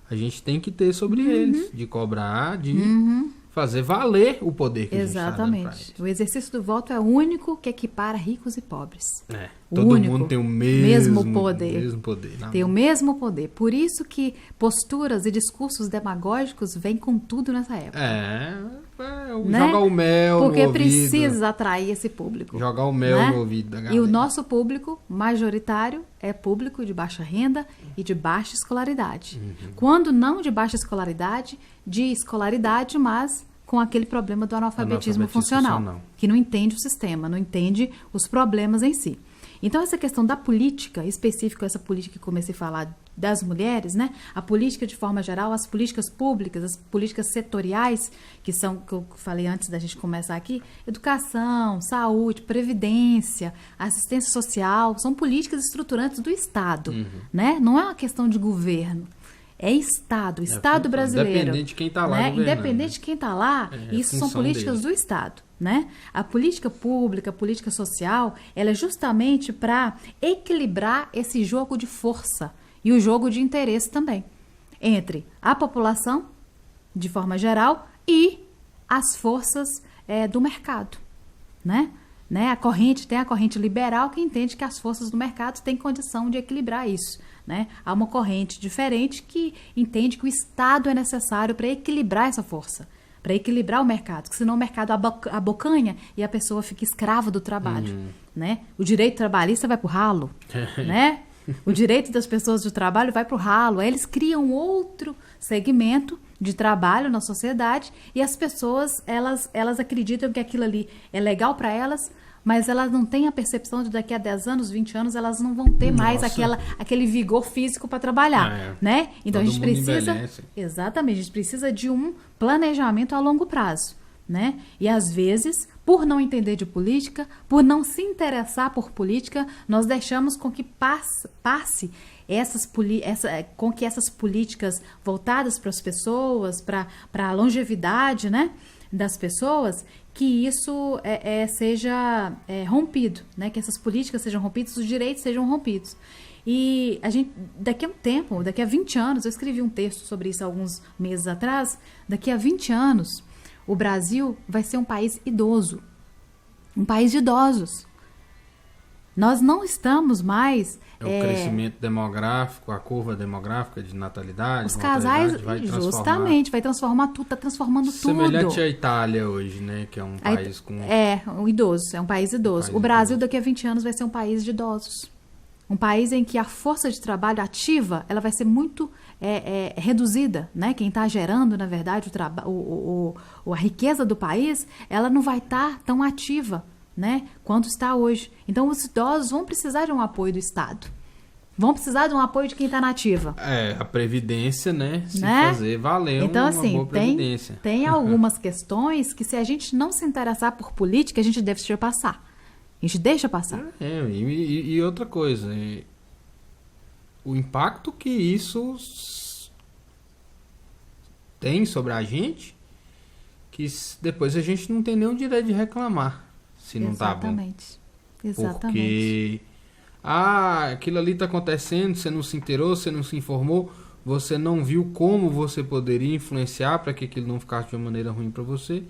a gente tem que ter sobre eles, de cobrar, de fazer valer o poder que a gente tá dando pra eles. Exatamente. O exercício do voto é o único que equipara ricos e pobres. Todo único, mundo tem o mesmo poder. Tem o mesmo poder. Por isso que posturas e discursos demagógicos vêm com tudo nessa época. Né? Jogar o mel Porque no ouvido. precisa atrair esse público. Jogar o mel né? no ouvido da galera. E o nosso público majoritário é público de baixa renda e de baixa escolaridade. Quando não de baixa escolaridade, de escolaridade, mas com aquele problema do analfabetismo funcional, que não entende o sistema, não entende os problemas em si. Então, essa questão da política, específico essa política que comecei a falar das mulheres, né? A política de forma geral, as políticas públicas, as políticas setoriais, que são, que eu falei antes da gente começar aqui, educação, saúde, previdência, assistência social, são políticas estruturantes do Estado, né? Não é uma questão de governo. É Estado, Estado brasileiro. Independente de quem está lá. Né? Independente de quem está lá, isso são políticas do Estado. Né? A política pública, a política social, ela é justamente para equilibrar esse jogo de força e o jogo de interesse também entre a população, de forma geral, e as forças do mercado. Né? Tem a corrente liberal que entende que as forças do mercado têm condição de equilibrar isso. Né? Há uma corrente diferente que entende que o Estado é necessário para equilibrar essa força, para equilibrar o mercado, porque senão o mercado abocanha e a pessoa fica escrava do trabalho. Né? O direito trabalhista vai para o ralo. Né? O direito das pessoas do trabalho vai para o ralo. Aí eles criam outro segmento de trabalho na sociedade e as pessoas elas acreditam que aquilo ali é legal para elas, mas elas não têm a percepção de daqui a 10 anos, 20 anos, elas não vão ter mais aquele vigor físico para trabalhar, né? Então a gente precisa... Envelhece. Exatamente, a gente precisa de um planejamento a longo prazo, né? E às vezes, por não entender de política, por não se interessar por política, nós deixamos com que passe com que essas políticas voltadas para as pessoas, para a longevidade, né, das pessoas, que isso seja rompido, né, que essas políticas sejam rompidas, os direitos sejam rompidos. E a gente, daqui a um tempo, daqui a 20 anos, eu escrevi um texto sobre isso alguns meses atrás, daqui a 20 anos, o Brasil vai ser um país idoso, um país de idosos. Nós não estamos mais... o crescimento demográfico, a curva demográfica de natalidade. Os casais, justamente, vai transformar tudo, está transformando tudo. Semelhante à Itália hoje, né? Que é um país com... um idoso, é um país idoso. O Brasil, daqui a 20 anos, vai ser um país de idosos. Um país em que a força de trabalho ativa, ela vai ser muito reduzida, né? Quem está gerando, na verdade, a riqueza do país, ela não vai estar tão ativa, né, quanto está hoje. Então, os idosos vão precisar de um apoio do Estado. Vão precisar de um apoio de quem está na ativa. A Previdência, né? Fazer valer então, uma boa Previdência. Tem algumas questões que, se a gente não se interessar por política, a gente deve deixar passar. A gente deixa passar. E outra coisa, o impacto que isso tem sobre a gente, que depois a gente não tem nenhum direito de reclamar. Se não tá bom. Exatamente. Porque aquilo ali tá acontecendo, você não se inteirou, você não se informou, você não viu como você poderia influenciar para que aquilo não ficasse de uma maneira ruim para você,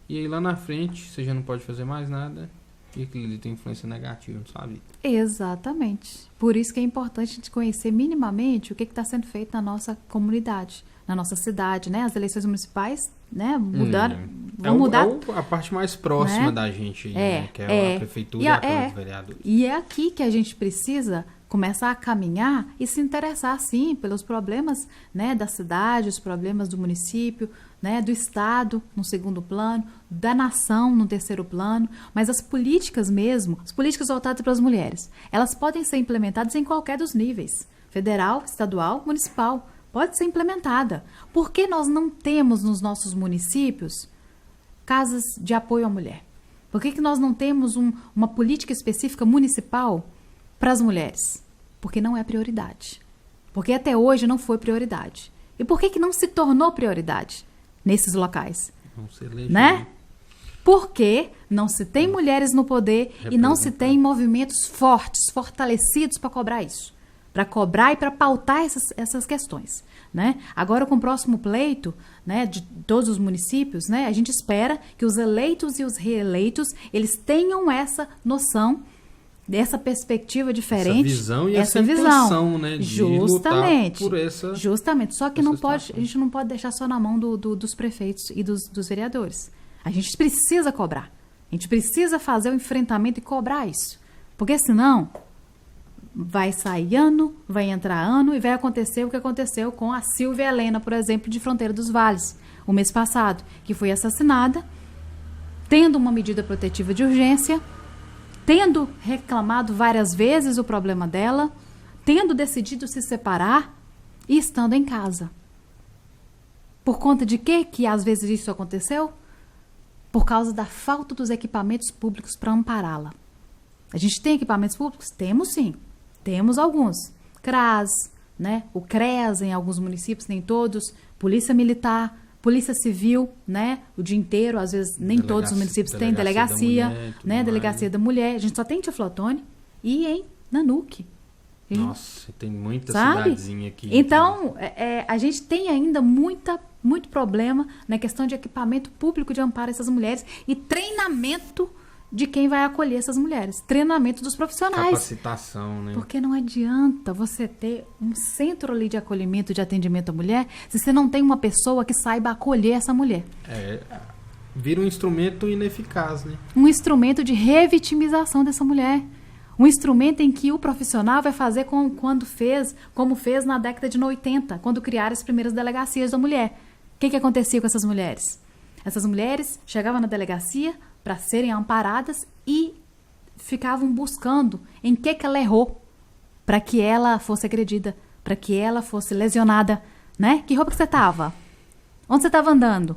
e aí lá na frente você já não pode fazer mais nada e aquilo ali tem influência negativa na sua vida. Exatamente. Por isso que é importante a gente conhecer minimamente o que está sendo feito na nossa comunidade, na nossa cidade, né? As eleições municipais, né? Vão mudar. A parte mais próxima, né, da gente, né? Que é a prefeitura e a Câmara de Vereadores. E é aqui que a gente precisa começar a caminhar e se interessar, sim, pelos problemas, né, da cidade, os problemas do município, né, do Estado no segundo plano, da nação no terceiro plano, mas as políticas mesmo, as políticas voltadas para as mulheres, elas podem ser implementadas em qualquer dos níveis, federal, estadual, municipal, pode ser implementada. Por que nós não temos nos nossos municípios casas de apoio à mulher? Por que nós não temos uma política específica municipal para as mulheres? Porque não é prioridade. Porque até hoje não foi prioridade. E por que não se tornou prioridade nesses locais? Não se elegeu. Né? Porque não se tem mulheres no poder e não se tem movimentos fortes, fortalecidos para cobrar isso. Para cobrar e para pautar essas questões. Né? Agora, com o próximo pleito, né, de todos os municípios, né, a gente espera que os eleitos e os reeleitos eles tenham essa noção dessa perspectiva diferente, essa visão e essa intenção, né, de justamente, lutar por essa, justamente. Só que situação. a gente não pode deixar só na mão dos prefeitos e dos vereadores. A gente precisa cobrar. A gente precisa fazer o enfrentamento e cobrar isso. Porque senão vai sair ano, vai entrar ano e vai acontecer o que aconteceu com a Silvia Helena, por exemplo, de Fronteira dos Vales, o mês passado, que foi assassinada, tendo uma medida protetiva de urgência, tendo reclamado várias vezes o problema dela, tendo decidido se separar e estando em casa. Por conta de quê que às vezes isso aconteceu? Por causa da falta dos equipamentos públicos para ampará-la. A gente tem equipamentos públicos? Temos sim. Temos alguns. CRAS, né? O CREAS em alguns municípios, nem todos. Polícia Militar, Polícia Civil, né? O dia inteiro, às vezes nem todos os municípios têm delegacia, né? Delegacia da Mulher. A gente só tem em Teoflotone e em Nanuque. Nossa, tem muita sabe? Cidadezinha aqui. Então, a gente tem ainda muito problema na questão de equipamento público de amparo a essas mulheres e treinamento de quem vai acolher essas mulheres. Treinamento dos profissionais. Capacitação, né? Porque não adianta você ter um centro ali de acolhimento, de atendimento à mulher, se você não tem uma pessoa que saiba acolher essa mulher. Vira um instrumento ineficaz, né? Um instrumento de revitimização dessa mulher. Um instrumento em que o profissional vai fazer como fez na década de 80, quando criaram as primeiras delegacias da mulher. O que acontecia com essas mulheres? Essas mulheres chegavam na delegacia para serem amparadas e ficavam buscando em que ela errou para que ela fosse agredida, para que ela fosse lesionada, né? Que roupa que você estava? Onde você estava andando?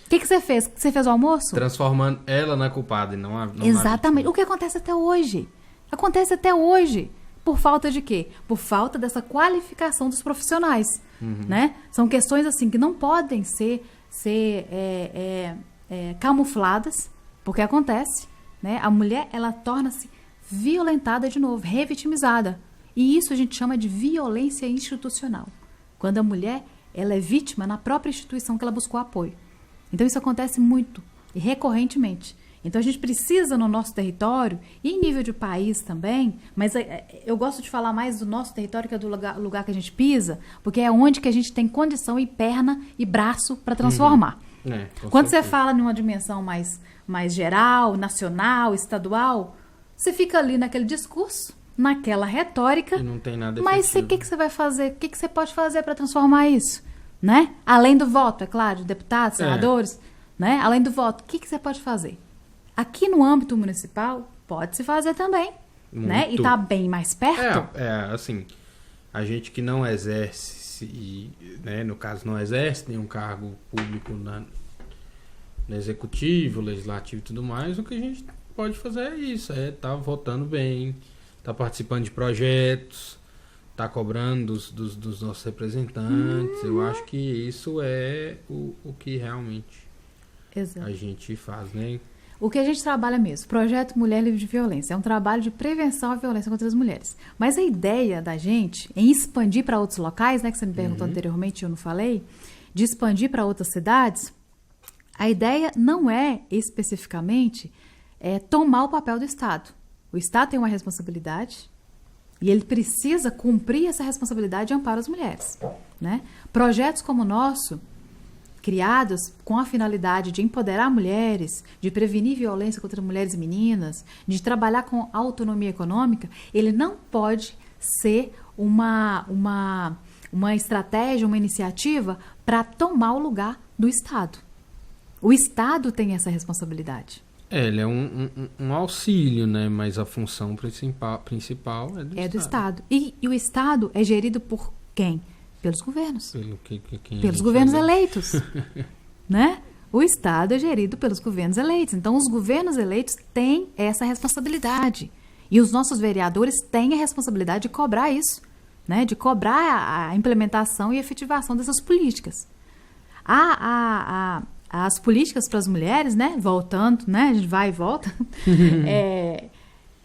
O que você fez? Você fez o almoço? Transformando ela na culpada e não a Exatamente. O que acontece até hoje? Acontece até hoje. Por falta de quê? Por falta dessa qualificação dos profissionais, né? São questões assim que não podem ser camufladas, porque acontece, né? A mulher, ela torna-se violentada de novo, revitimizada. E isso a gente chama de violência institucional. Quando a mulher, ela é vítima na própria instituição que ela buscou apoio. Então isso acontece muito e recorrentemente. Então a gente precisa no nosso território, e em nível de país também, mas eu gosto de falar mais do nosso território, que é do lugar que a gente pisa, porque é onde que a gente tem condição e perna e braço para transformar. Quando você fala numa dimensão mais geral, nacional, estadual, você fica ali naquele discurso, naquela retórica, e não tem nada mas o que você vai fazer? O que você pode fazer para transformar isso? Né? Além do voto, é claro, de deputados, senadores, né? Além do voto, o que você pode fazer? Aqui no âmbito municipal, pode-se fazer também, né? E está bem mais perto. Assim, a gente que não exerce, né, no caso não exerce nenhum cargo público no executivo, legislativo e tudo mais, o que a gente pode fazer é isso, tá votando bem, tá participando de projetos, tá cobrando dos nossos representantes. Eu acho que isso é o que realmente a gente faz, né? O que a gente trabalha mesmo, Projeto Mulher Livre de Violência, é um trabalho de prevenção à violência contra as mulheres. Mas a ideia da gente em expandir para outros locais, né, que você me perguntou anteriormente e eu não falei, de expandir para outras cidades, a ideia não é especificamente tomar o papel do Estado. O Estado tem uma responsabilidade e ele precisa cumprir essa responsabilidade de amparo às mulheres, né? Projetos como o nosso, criados com a finalidade de empoderar mulheres, de prevenir violência contra mulheres e meninas, de trabalhar com autonomia econômica, ele não pode ser uma estratégia, uma iniciativa para tomar o lugar do Estado. O Estado tem essa responsabilidade. Ele é um auxílio, né? Mas a função principal é do Estado. E o Estado é gerido por quem? Pelos governos. Pelos governos eleitos. Né? O Estado é gerido pelos governos eleitos. Então, os governos eleitos têm essa responsabilidade. E os nossos vereadores têm a responsabilidade de cobrar isso, né? De cobrar a implementação e efetivação dessas políticas. A as políticas para as mulheres, né? Voltando, né? A gente vai e volta.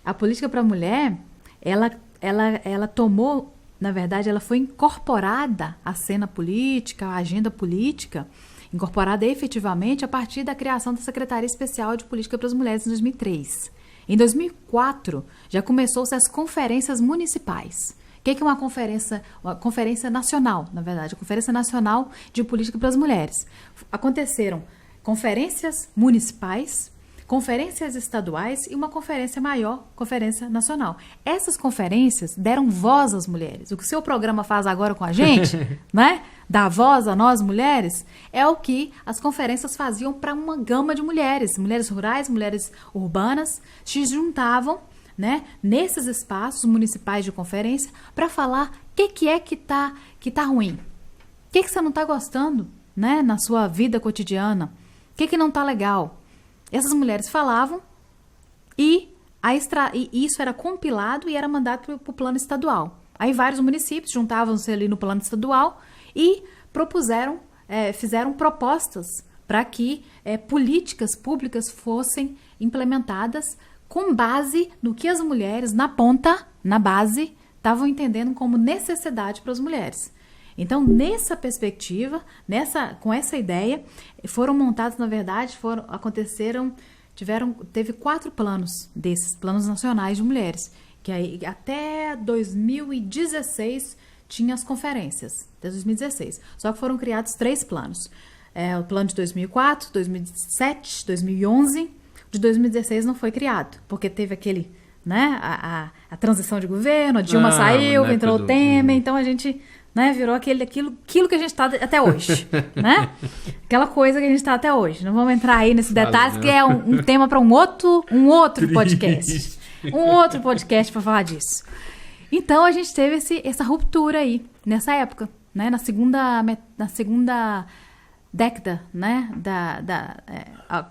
A política para a mulher, ela tomou, na verdade, ela foi incorporada à cena política, à agenda política, incorporada efetivamente a partir da criação da Secretaria Especial de Política para as Mulheres em 2003. Em 2004, já começou-se as conferências municipais. O que é uma conferência? Uma conferência nacional, na verdade, a Conferência Nacional de Política para as Mulheres. Aconteceram conferências municipais, conferências estaduais e uma conferência maior, conferência nacional. Essas conferências deram voz às mulheres. O que o seu programa faz agora com a gente, né? Dar voz a nós mulheres, é o que as conferências faziam para uma gama de mulheres. Mulheres rurais, mulheres urbanas, se juntavam, né, nesses espaços municipais de conferência para falar o que tá ruim. O que você não está gostando, né, na sua vida cotidiana. O que não está legal. Essas mulheres falavam e isso era compilado e era mandado para o plano estadual. Aí vários municípios juntavam-se ali no plano estadual e fizeram propostas para que políticas públicas fossem implementadas com base no que as mulheres, na ponta, na base, estavam entendendo como necessidade para as mulheres. Então, nessa perspectiva, com essa ideia, foram montados, na verdade, teve 4 planos desses, planos nacionais de mulheres, que aí, até 2016 tinha as conferências, até 2016. Só que foram criados 3 planos. O plano de 2004, 2007, 2011, de 2016 não foi criado, porque teve aquele, né, a transição de governo, a Dilma saiu, entrou o Temer, então a gente, né, virou aquilo que a gente está até hoje, né? Aquela coisa que a gente está até hoje. Não vamos entrar aí nesse detalhe, que é um tema para um outro podcast. Um outro podcast para falar disso. Então, a gente teve essa ruptura aí, nessa época, né? Na segunda década, né?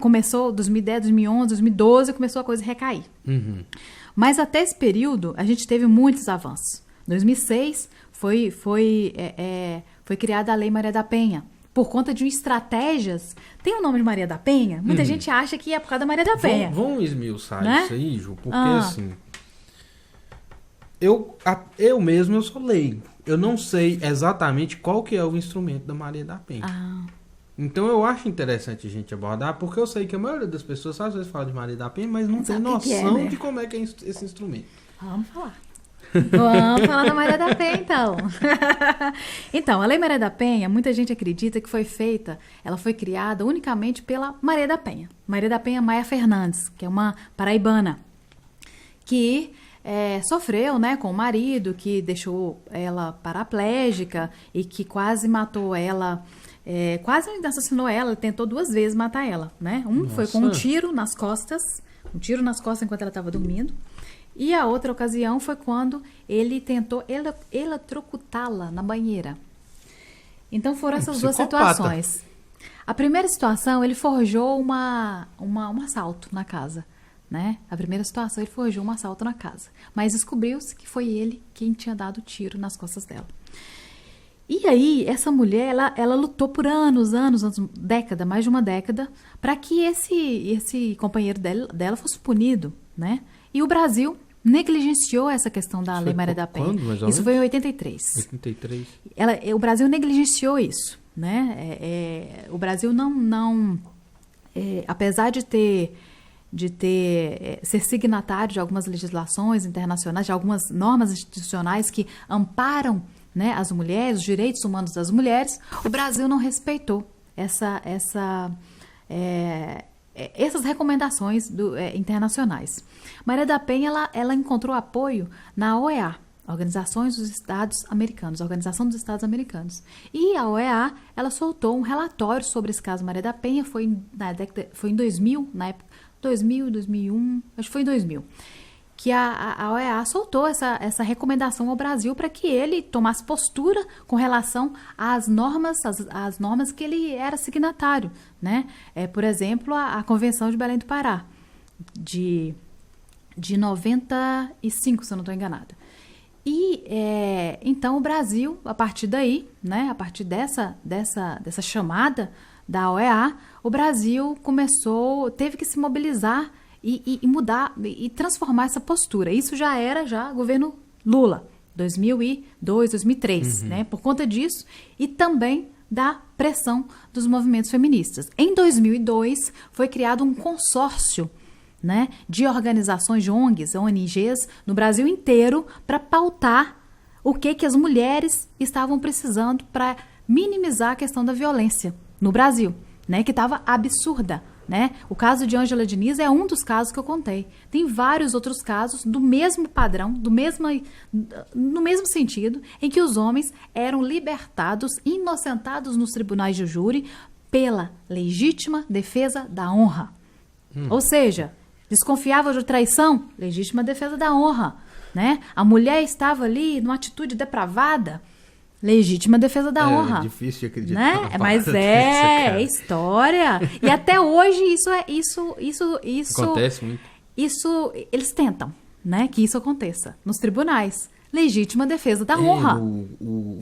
Começou 2010, 2011, 2012, começou a coisa a recair. Uhum. Mas até esse período, a gente teve muitos avanços. Em 2006, foi criada a Lei Maria da Penha, por conta de estratégias. Tem o nome de Maria da Penha? Muita gente acha que é por causa da Maria da Penha. Vamos esmiuçar, né, isso aí, Ju, porque assim... Eu mesmo sou leigo. Eu não sei exatamente qual que é o instrumento da Maria da Penha. Então eu acho interessante a gente abordar, porque eu sei que a maioria das pessoas às vezes fala de Maria da Penha, mas não tem noção né? de como é que é esse instrumento. Vamos falar. Vamos falar da Maria da Penha, então. Então, a Lei Maria da Penha, muita gente acredita que ela foi criada unicamente pela Maria da Penha. Maria da Penha Maia Fernandes, que é uma paraibana, que sofreu, né, com o marido, que deixou ela paraplégica e que quase matou ela, quase assassinou ela, tentou 2 vezes matar ela, né? Foi com um tiro nas costas enquanto ela estava dormindo. E a outra ocasião foi quando ele tentou eletrocutá-la na banheira. Então foram essas 2 situações. A primeira situação, ele forjou um assalto na casa, né? A primeira situação, ele forjou um assalto na casa. Mas descobriu-se que foi ele quem tinha dado o tiro nas costas dela. E aí, essa mulher, ela lutou por anos, década, mais de uma década, para que esse companheiro dela fosse punido, né? E o Brasil negligenciou essa questão da Lei Maria da Penha. Quando, isso foi em 83. 83. O Brasil negligenciou isso, né? O Brasil não apesar de ser signatário de algumas legislações internacionais, de algumas normas institucionais que amparam, né, as mulheres, os direitos humanos das mulheres, o Brasil não respeitou essas recomendações internacionais. Maria da Penha, ela encontrou apoio na OEA, Organização dos Estados Americanos. E a OEA, ela soltou um relatório sobre esse caso Maria da Penha, foi em 2000, na época, 2000, 2001, acho que foi em 2000, que a OEA soltou essa recomendação ao Brasil para que ele tomasse postura com relação às normas que ele era signatário, né? Por exemplo, a Convenção de Belém do Pará, de 95, se eu não estou enganada. E, então, o Brasil, a partir daí, né, a partir dessa chamada da OEA, o Brasil teve que se mobilizar e mudar e transformar essa postura. Isso já era governo Lula, 2002, 2003, né? Por conta disso e também da pressão dos movimentos feministas. Em 2002 foi criado um consórcio, né, de organizações, de ONGs no Brasil inteiro para pautar o que as mulheres estavam precisando para minimizar a questão da violência no Brasil, né, que estava absurda. Né? O caso de Ângela Diniz é um dos casos que eu contei. Tem vários outros casos do mesmo padrão, no mesmo sentido, em que os homens eram libertados, inocentados nos tribunais de júri pela legítima defesa da honra. Ou seja, desconfiava de traição, legítima defesa da honra. Né? A mulher estava ali numa atitude depravada, legítima defesa da honra. É difícil de acreditar. Né? Mas é história. E até hoje isso acontece muito. Isso eles tentam, né, que isso aconteça nos tribunais. Legítima defesa da honra.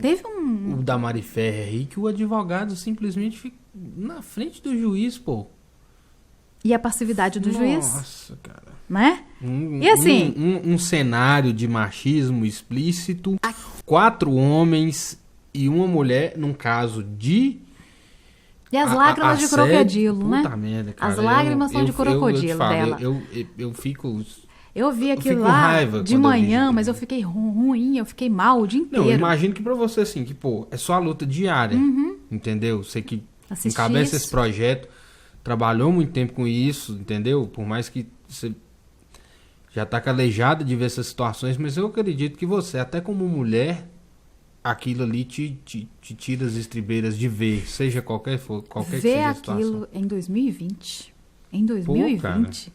Teve o da Mari Ferrer aí que o advogado simplesmente fica na frente do juiz, pô. E a passividade do juiz. Nossa, cara. Né? E assim, um cenário de machismo explícito, 4 homens e uma mulher, num caso de... E as lágrimas de crocodilo, né? Puta merda, cara. As lágrimas são de crocodilo dela. Eu fico... Eu vi aquilo lá de manhã, mas eu fiquei ruim, eu fiquei mal o dia inteiro. Não, eu imagino que pra você, assim, que, pô, é só a luta diária, entendeu? Você que encabeça esse projeto, trabalhou muito tempo com isso, entendeu? Por mais que você já tá calejada de ver essas situações, mas eu acredito que você, até como mulher, aquilo ali te tira as estribeiras de ver, seja qualquer que seja a situação. Ver aquilo em 2020. Em 2020,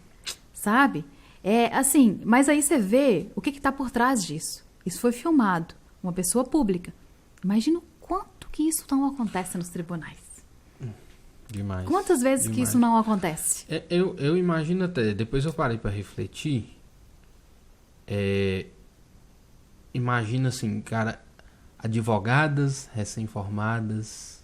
sabe? É assim, mas aí você vê o que está por trás disso. Isso foi filmado, uma pessoa pública. Imagina o quanto que isso não acontece nos tribunais. Demais. Quantas vezes que isso não acontece? Eu imagino até, depois eu parei para refletir, imagina assim, cara, advogadas recém-formadas,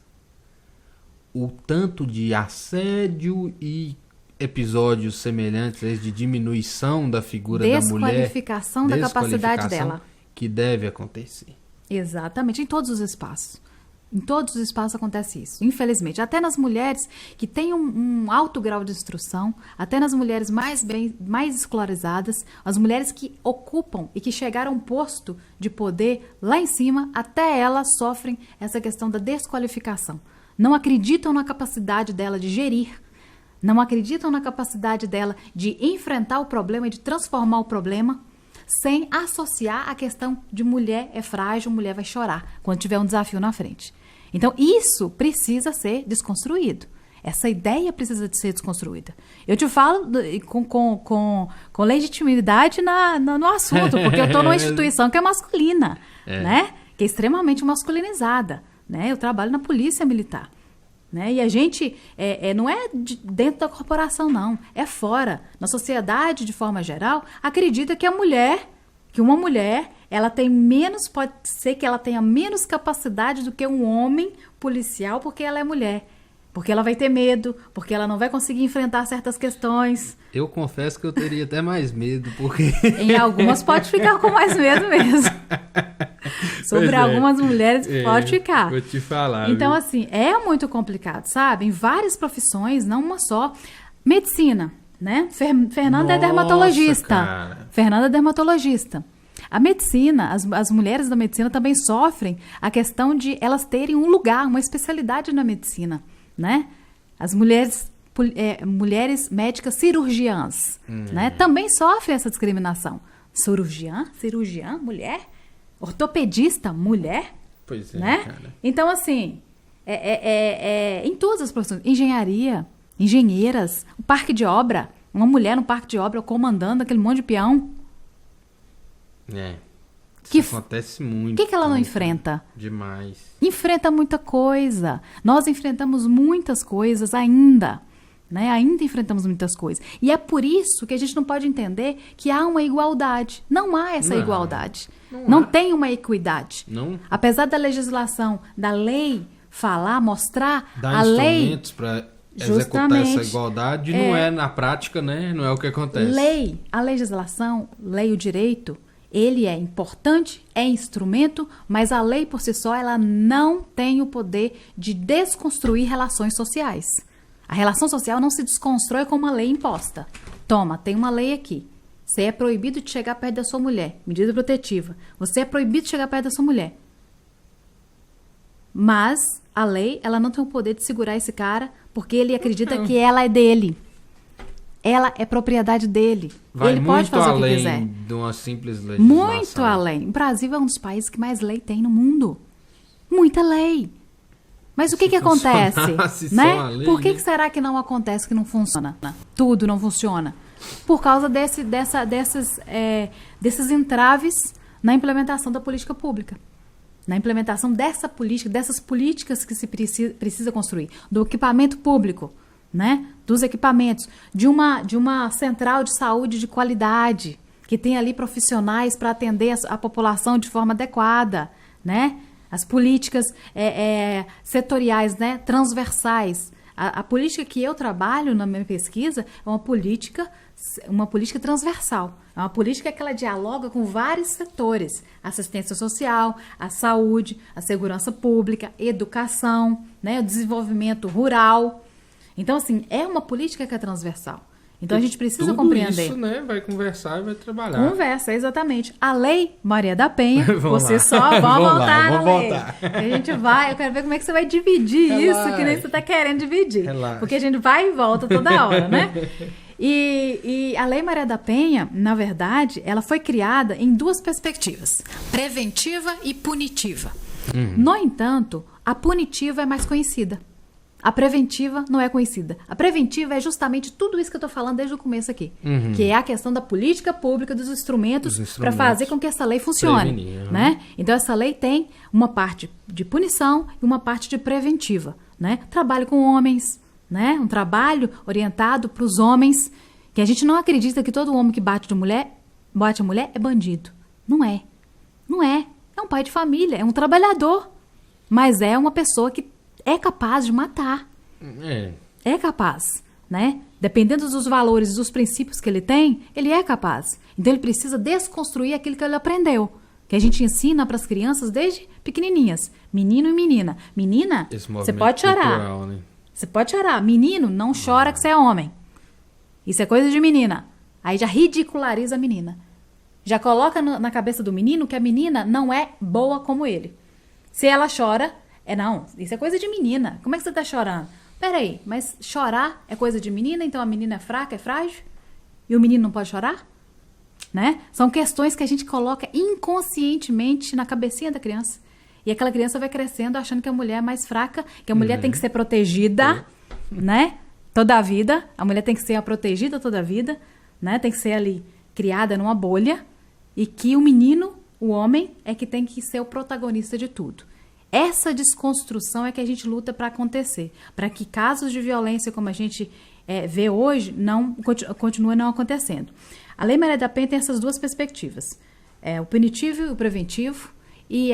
o tanto de assédio e episódios semelhantes de diminuição da figura da mulher, desqualificação da capacidade dela, que deve acontecer. Exatamente, em todos os espaços. Em todos os espaços acontece isso, infelizmente. Até nas mulheres que têm um alto grau de instrução, até nas mulheres mais escolarizadas, as mulheres que ocupam e que chegaram a um posto de poder lá em cima, até elas sofrem essa questão da desqualificação. Não acreditam na capacidade dela de gerir, não acreditam na capacidade dela de enfrentar o problema e de transformar o problema, sem associar a questão de mulher é frágil, mulher vai chorar quando tiver um desafio na frente. Então, isso precisa ser desconstruído. Essa ideia precisa de ser desconstruída. Eu te falo com legitimidade no assunto, porque eu estou numa instituição que é masculina, né? Que é extremamente masculinizada. Né? Eu trabalho na polícia militar. Né? E a gente não é dentro da corporação, não. É fora. Na sociedade, de forma geral, acredita que uma mulher, ela tem menos, pode ser que ela tenha menos capacidade do que um homem policial porque ela é mulher. Porque ela vai ter medo, porque ela não vai conseguir enfrentar certas questões. Eu confesso que eu teria até mais medo, porque... Em algumas pode ficar com mais medo mesmo. Sobre algumas mulheres pode ficar. Vou te falar. Então, viu? assim, é muito complicado, sabe? Em várias profissões, não uma só. Medicina, né? Fernanda é dermatologista. Cara. Fernanda é dermatologista. A medicina, as mulheres da medicina também sofrem a questão de elas terem um lugar, uma especialidade na medicina, né? As mulheres médicas cirurgiãs, né? Também sofrem essa discriminação. Cirurgiã, mulher? Ortopedista, mulher? Pois é, né? cara. Então, assim, em todas as profissões, engenharia, engenheiras, o parque de obra, uma mulher no parque de obra comandando aquele monte de peão. Isso acontece muito. O que ela não enfrenta? Demais. Enfrenta muita coisa. Nós enfrentamos muitas coisas ainda. Né? Ainda enfrentamos muitas coisas. E é por isso que a gente não pode entender que há uma igualdade. Não há essa igualdade. Não tem uma equidade. Não. Apesar da legislação, da lei falar, mostrar, Dá a lei... instrumentos para executar essa igualdade, não é na prática, né? Não é o que acontece. A legislação, o direito, ele é importante, é instrumento, mas a lei por si só, ela não tem o poder de desconstruir relações sociais. A relação social não se desconstrói com uma lei imposta. Toma, tem uma lei aqui. Você é proibido de chegar perto da sua mulher. Medida protetiva. Você é proibido de chegar perto da sua mulher. Mas a lei, ela não tem o poder de segurar esse cara, porque ele acredita que ela é dele. Ela é propriedade dele. Ele pode fazer o que quiser. De uma simples legislação. Muito além. O Brasil é um dos países que mais lei tem no mundo. Muita lei. Mas o que acontece? Né? Lei, por que será que não acontece, que não funciona? Tudo não funciona. Por causa desses entraves na implementação da política pública. Na implementação dessas políticas que se precisa construir. Do equipamento público, né? Dos equipamentos. De uma central de saúde de qualidade, que tem ali profissionais para atender a população de forma adequada, né? As políticas setoriais, né? Transversais. A política que eu trabalho na minha pesquisa é uma política transversal. É uma política que ela dialoga com vários setores. Assistência social, a saúde, a segurança pública, educação, né? O desenvolvimento rural. Então, assim, é uma política que é transversal. Então, a gente precisa compreender. Isso, né? Vai conversar e vai trabalhar. Conversa, exatamente. A Lei Maria da Penha, você só vai voltar na lei. A gente vai, eu quero ver como é que você vai dividir isso, que nem você está querendo dividir. Relaxa. Porque a gente vai e volta toda hora, né? E a Lei Maria da Penha, na verdade, ela foi criada em duas perspectivas. Preventiva e punitiva. No entanto, a punitiva é mais conhecida. A preventiva não é conhecida. A preventiva é justamente tudo isso que eu estou falando desde o começo aqui. Que é a questão da política pública, dos instrumentos para fazer com que essa lei funcione. Né? Então, essa lei tem uma parte de punição e uma parte de preventiva. Né? Trabalho com homens, né? Um trabalho orientado para os homens, que a gente não acredita que todo homem que bate a mulher é bandido. Não é. Não é. É um pai de família, é um trabalhador. Mas é uma pessoa que é capaz de matar. É capaz, né? Dependendo dos valores e dos princípios que ele tem, ele é capaz. Então, ele precisa desconstruir aquilo que ele aprendeu. Que a gente ensina para as crianças desde pequenininhas. Menino e menina. Menina, você pode chorar. Cultural, né? Você pode chorar. Menino, não chora que você é homem. Isso é coisa de menina. Aí já ridiculariza a menina. Já coloca na cabeça do menino que a menina não é boa como ele. Se ela chora... não, isso é coisa de menina. Como é que você tá chorando? Peraí, mas chorar é coisa de menina, então a menina é fraca, é frágil? E o menino não pode chorar? Né? São questões que a gente coloca inconscientemente na cabecinha da criança. E aquela criança vai crescendo achando que a mulher é mais fraca, que a mulher tem que ser protegida, né? Toda a vida. A mulher tem que ser protegida toda a vida, né? Tem que ser ali criada numa bolha. E que o menino, o homem, é que tem que ser o protagonista de tudo. Essa desconstrução é que a gente luta para acontecer, para que casos de violência como a gente vê hoje continuem não acontecendo. A Lei Maria da Penha tem essas duas perspectivas, o punitivo e o preventivo, e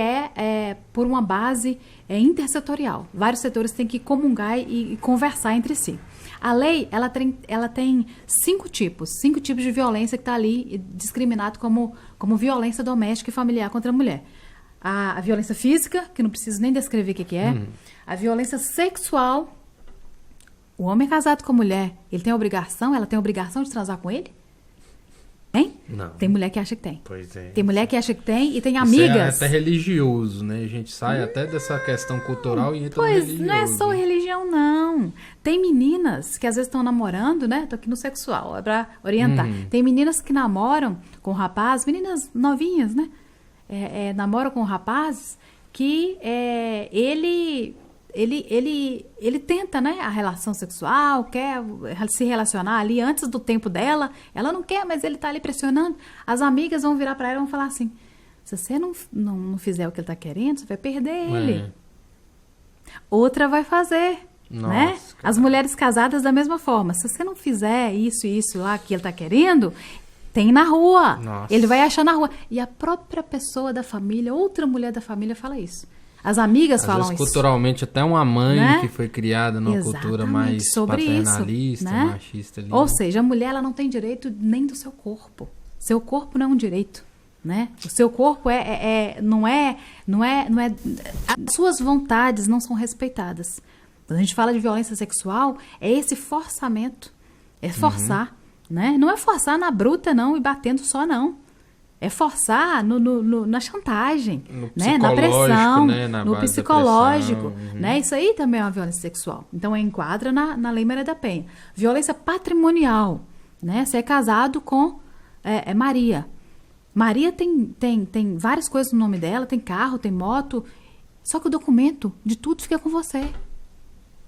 por uma base intersetorial. Vários setores têm que comungar e conversar entre si. A lei ela tem cinco tipos de violência que está ali discriminado como violência doméstica e familiar contra a mulher. A violência física, que não preciso nem descrever o que é. A violência sexual. O homem é casado com a mulher, ela tem a obrigação de transar com ele? Tem? Não. Tem mulher que acha que tem. Pois é. Tem mulher que acha que tem e tem amigas. Isso é até religioso, né? A gente sai até dessa questão cultural e entra no religioso. Pois, não é só religião, não. Tem meninas que às vezes estão namorando, né? Tô aqui no sexual, é pra orientar. Tem meninas que namoram com rapazes, meninas novinhas, né? Namora com rapazes que ele tenta, né, a relação sexual, quer se relacionar ali antes do tempo dela, ela não quer, mas ele tá ali pressionando. As amigas vão virar para ela e vão falar assim, se você não fizer o que ele tá querendo, você vai perder ele. Outra vai fazer, né? As mulheres casadas da mesma forma, se você não fizer isso e isso lá que ele tá querendo... Tem na rua. Ele vai achar na rua. E a própria pessoa da família, outra mulher da família fala isso. As amigas Às falam vezes, isso. culturalmente, até uma mãe Né? que foi criada numa cultura Exatamente, mais sobre paternalista, isso, né? machista ali. Ou seja, a mulher ela não tem direito nem do seu corpo. Seu corpo não é um direito, né? O seu corpo não é, as suas vontades não são respeitadas. Quando a gente fala de violência sexual, é esse forçamento, é forçar, né? Não é forçar na bruta não e batendo só não. É forçar na chantagem, né? Na pressão, né? no psicológico. Né? Isso aí também é uma violência sexual. Então, enquadra na Lei Maria da Penha. Violência patrimonial. Né? Você é casado com Maria. Maria tem várias coisas no nome dela, tem carro, tem moto, só que o documento de tudo fica com você.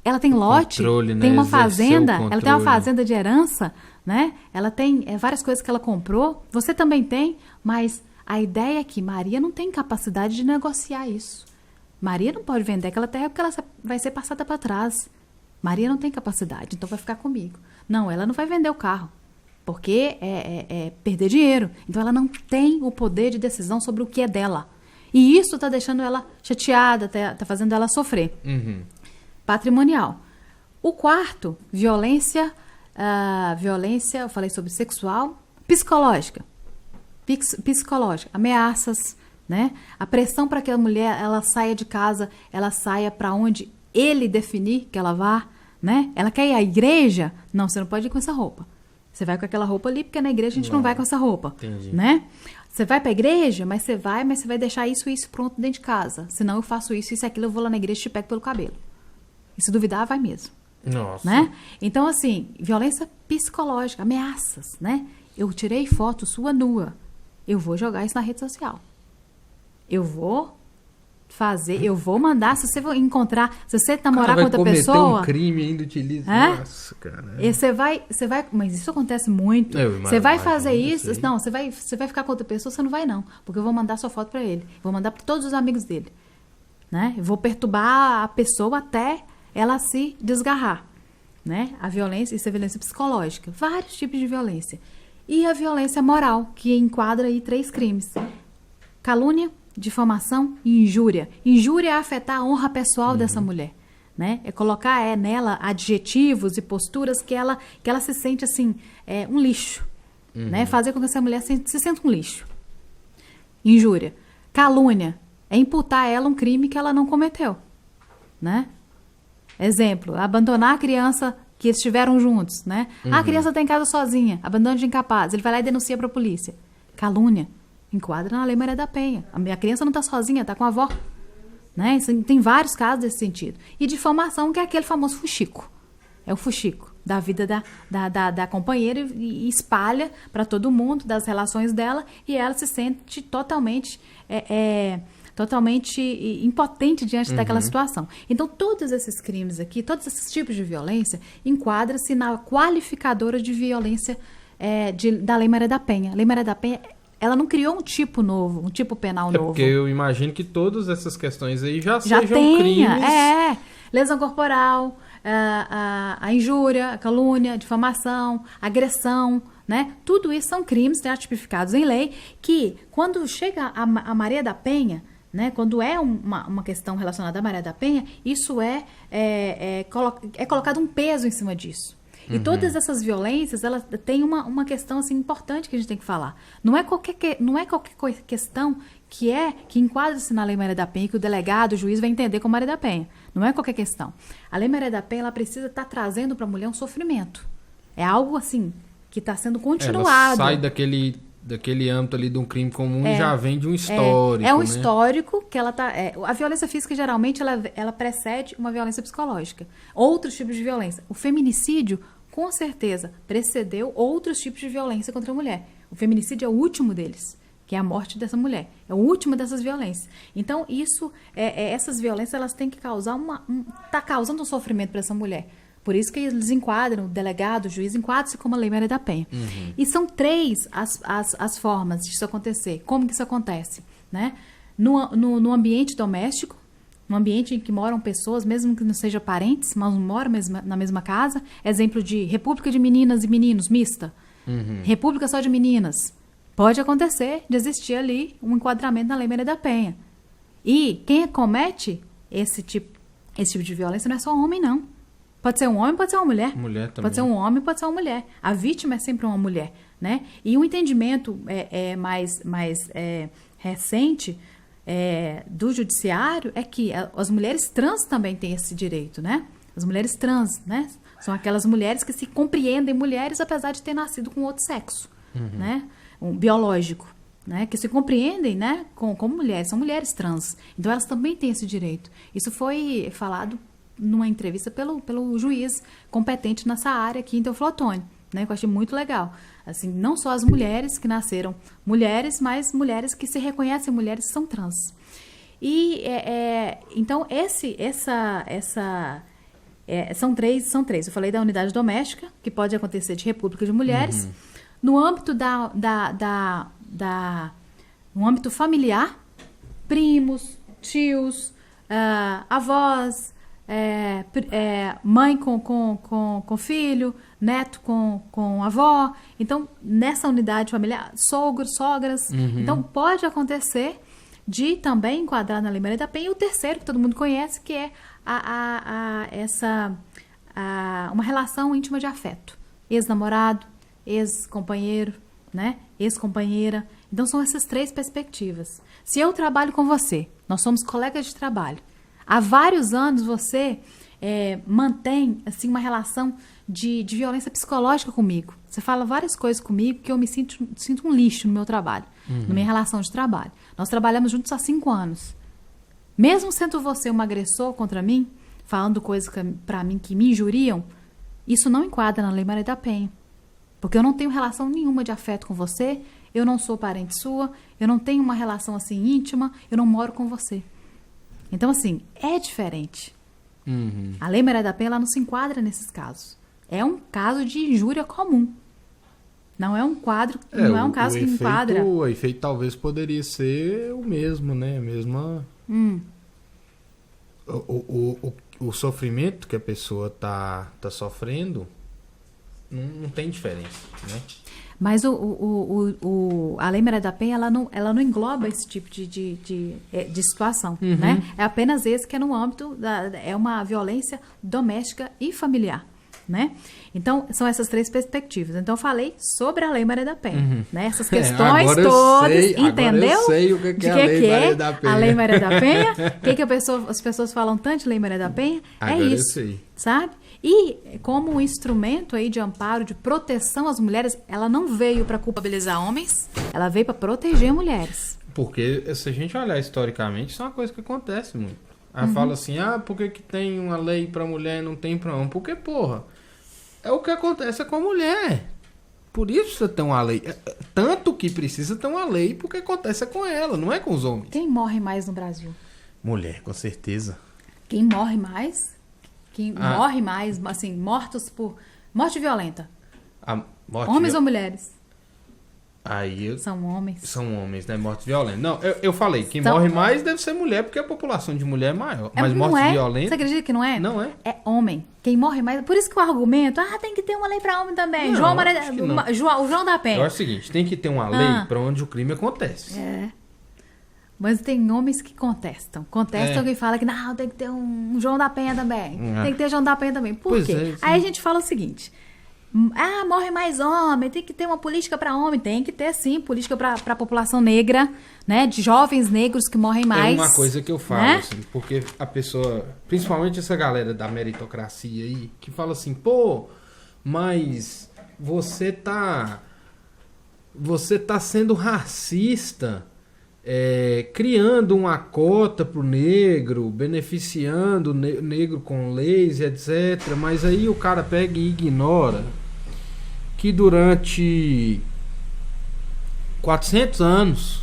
Ela tem lote, controle, né? tem uma Exercer fazenda, o ela tem uma controle. fazenda de herança, né? Ela tem várias coisas que ela comprou, você também tem, mas a ideia é que Maria não tem capacidade de negociar isso. Maria não pode vender aquela terra porque ela vai ser passada para trás. Maria não tem capacidade, então vai ficar comigo. Não, ela não vai vender o carro, porque é perder dinheiro. Então ela não tem o poder de decisão sobre o que é dela. E isso está deixando ela chateada, tá fazendo ela sofrer. Patrimonial. O quarto, violência, eu falei sobre sexual, psicológica. Psicológica, ameaças, né? A pressão para que a mulher ela saia de casa, ela saia para onde ele definir que ela vá, né? Ela quer ir à igreja? Não, você não pode ir com essa roupa. Você vai com aquela roupa ali, porque na igreja a gente não vai com essa roupa. Entendi. Né? Você vai para a igreja, mas você vai deixar isso e isso pronto dentro de casa. Senão eu faço isso e aquilo, eu vou lá na igreja e te pego pelo cabelo. E se duvidar, vai mesmo. Nossa. Né? Então, assim, violência psicológica, ameaças, né? Eu tirei foto sua nua. Eu vou jogar isso na rede social. Eu vou mandar, se você encontrar, se você namorar com outra pessoa... cometer um crime e ainda utiliza... Nossa, cara. E você vai... Mas isso acontece muito. Você vai fazer isso... Não, você vai ficar com outra pessoa, você não vai não. Porque eu vou mandar sua foto pra ele. Vou mandar pra todos os amigos dele. Né? Eu vou perturbar a pessoa até ela se desgarrar. Né? A violência, isso é violência psicológica. Vários tipos de violência. E a violência moral, que enquadra aí 3 crimes. Calúnia, difamação e injúria. Injúria é afetar a honra pessoal dessa mulher. Né? É colocar nela adjetivos e posturas que ela se sente assim, um lixo. Né? Fazer com que essa mulher se sinta um lixo. Injúria. Calúnia é imputar a ela um crime que ela não cometeu. Né? Exemplo, abandonar a criança que estiveram juntos. Né? A criança está em casa sozinha, abandono de incapaz. Ele vai lá e denuncia para a polícia. Calúnia. Enquadra na Lei Maria da Penha. A criança não está sozinha, está com a avó. Né? Tem vários casos desse sentido. E difamação, que é aquele famoso fuxico. É o fuxico da vida da companheira e espalha para todo mundo das relações dela e ela se sente totalmente impotente diante daquela situação. Então, todos esses crimes aqui, todos esses tipos de violência, enquadra-se na qualificadora de violência da Lei Maria da Penha. A Lei Maria da Penha, ela não criou um tipo novo, um tipo penal novo. Porque eu imagino que todas essas questões aí já sejam tenha, crimes. Lesão corporal, a injúria, a calúnia, a difamação, a agressão, né? Tudo isso são crimes tipificados em lei que, quando chega a Maria da Penha, né? Quando é uma questão relacionada à Maria da Penha, isso é colocado um peso em cima disso. E todas essas violências, ela tem uma questão assim, importante que a gente tem que falar. Não é qualquer questão que enquadra-se na Lei Maria da Penha, que o delegado, o juiz vai entender como Maria da Penha. Não é qualquer questão. A Lei Maria da Penha, ela precisa estar trazendo para a mulher um sofrimento. É algo assim, que está sendo continuado. Ela sai daquele âmbito ali de um crime comum e já vem de um histórico. É um histórico que ela tá. A violência física, geralmente, ela precede uma violência psicológica. Outros tipos de violência. O feminicídio, com certeza, precedeu outros tipos de violência contra a mulher. O feminicídio é o último deles, que é a morte dessa mulher. É o último dessas violências. Então, essas violências, elas têm que causar tá causando um sofrimento para essa mulher. Por isso que eles enquadram, o delegado, o juiz, enquadram-se como a Lei Maria da Penha. E são 3 as formas disso acontecer. Como que isso acontece? Né? No ambiente doméstico, no ambiente em que moram pessoas, mesmo que não sejam parentes, mas moram na mesma casa. Exemplo de república de meninas e meninos, mista. República só de meninas. Pode acontecer de existir ali um enquadramento na Lei Maria da Penha. E quem comete esse tipo de violência não é só homem, não. Pode ser um homem, pode ser uma mulher. Mulher também. Pode ser um homem, pode ser uma mulher. A vítima é sempre uma mulher, né? E um entendimento mais recente do judiciário é que as mulheres trans também têm esse direito, né? As mulheres trans, né? São aquelas mulheres que se compreendem mulheres apesar de ter nascido com outro sexo, né? Um biológico, né? Que se compreendem, né? Como mulheres, são mulheres trans. Então elas também têm esse direito. Isso foi falado numa entrevista pelo juiz competente nessa área aqui em Teoflotone, né? Que eu achei muito legal. Assim, não só as mulheres que nasceram mulheres, mas mulheres que se reconhecem mulheres que são trans. E então são três. Eu falei da unidade doméstica, que pode acontecer de república de mulheres. No âmbito no âmbito familiar, primos, tios, avós, mãe com filho, neto com avó. Então, nessa unidade familiar, sogros, sogras. Então, pode acontecer de também enquadrar na Lei Maria da Penha. E o terceiro, que todo mundo conhece, que é uma relação íntima de afeto. Ex-namorado, ex-companheiro, né? Ex-companheira. Então, são essas três perspectivas. Se eu trabalho com você, nós somos colegas de trabalho, há vários anos você mantém assim, uma relação de violência psicológica comigo. Você fala várias coisas comigo que eu me sinto um lixo no meu trabalho, na minha relação de trabalho. Nós trabalhamos juntos há 5 anos. Mesmo sendo você um agressor contra mim, falando coisas para mim que me injuriam, isso não enquadra na Lei Maria da Penha. Porque eu não tenho relação nenhuma de afeto com você, eu não sou parente sua, eu não tenho uma relação assim íntima, eu não moro com você. Então, assim, é diferente. A Lei Maria da Penha ela não se enquadra nesses casos. É um caso de injúria comum. Não é um quadro, não é um caso que enquadra. O efeito talvez poderia ser o mesmo, né? O sofrimento que a pessoa tá sofrendo não tem diferença, né? Mas a Lei Maria da Penha, ela não engloba esse tipo de situação, né? É apenas esse que é no âmbito, é uma violência doméstica e familiar, né? Então, são essas três perspectivas. Então, eu falei sobre a Lei Maria da Penha, né? Essas questões todas, entendeu? Eu sei o que é a Lei Maria da Penha. A Lei Maria da Penha, as pessoas falam tanto de Lei Maria da Penha, agora é isso, eu sei. sabe? E como um instrumento aí de amparo, de proteção às mulheres, ela não veio para culpabilizar homens, ela veio para proteger mulheres. Porque se a gente olhar historicamente, isso é uma coisa que acontece muito. Aí fala assim, por que tem uma lei pra mulher e não tem pra homem? Porque, porra, é o que acontece com a mulher. Por isso precisa ter uma lei. Tanto que precisa ter uma lei, porque acontece com ela, não é com os homens. Quem morre mais no Brasil? Mulher, com certeza. Quem morre mais? Morre mais, assim, mortos por morte violenta. Homens ou mulheres? São homens. São homens, né? Morte violenta. Não, eu falei, quem morre mais deve ser mulher, porque a população de mulher é maior. Mas morte violenta... Você acredita que não é? Não é? É homem. Quem morre mais... Por isso que o argumento... tem que ter uma lei pra homem também. Não, o João da Penha. Eu acho o seguinte, tem que ter uma lei pra onde o crime acontece. Mas tem homens que contestam. Alguém fala que não, tem que ter um João da Penha também. Tem que ter João da Penha também. Por quê? Aí a gente fala o seguinte... morre mais homem, tem que ter uma política para homem. Tem que ter, sim, política para a população negra, né? De jovens negros que morrem mais. É uma coisa que eu falo, né? Assim, porque a pessoa, principalmente essa galera da meritocracia aí, que fala assim, mas você tá sendo racista, criando uma cota pro negro, beneficiando o negro com leis, etc. Mas aí o cara pega e ignora que durante 400 anos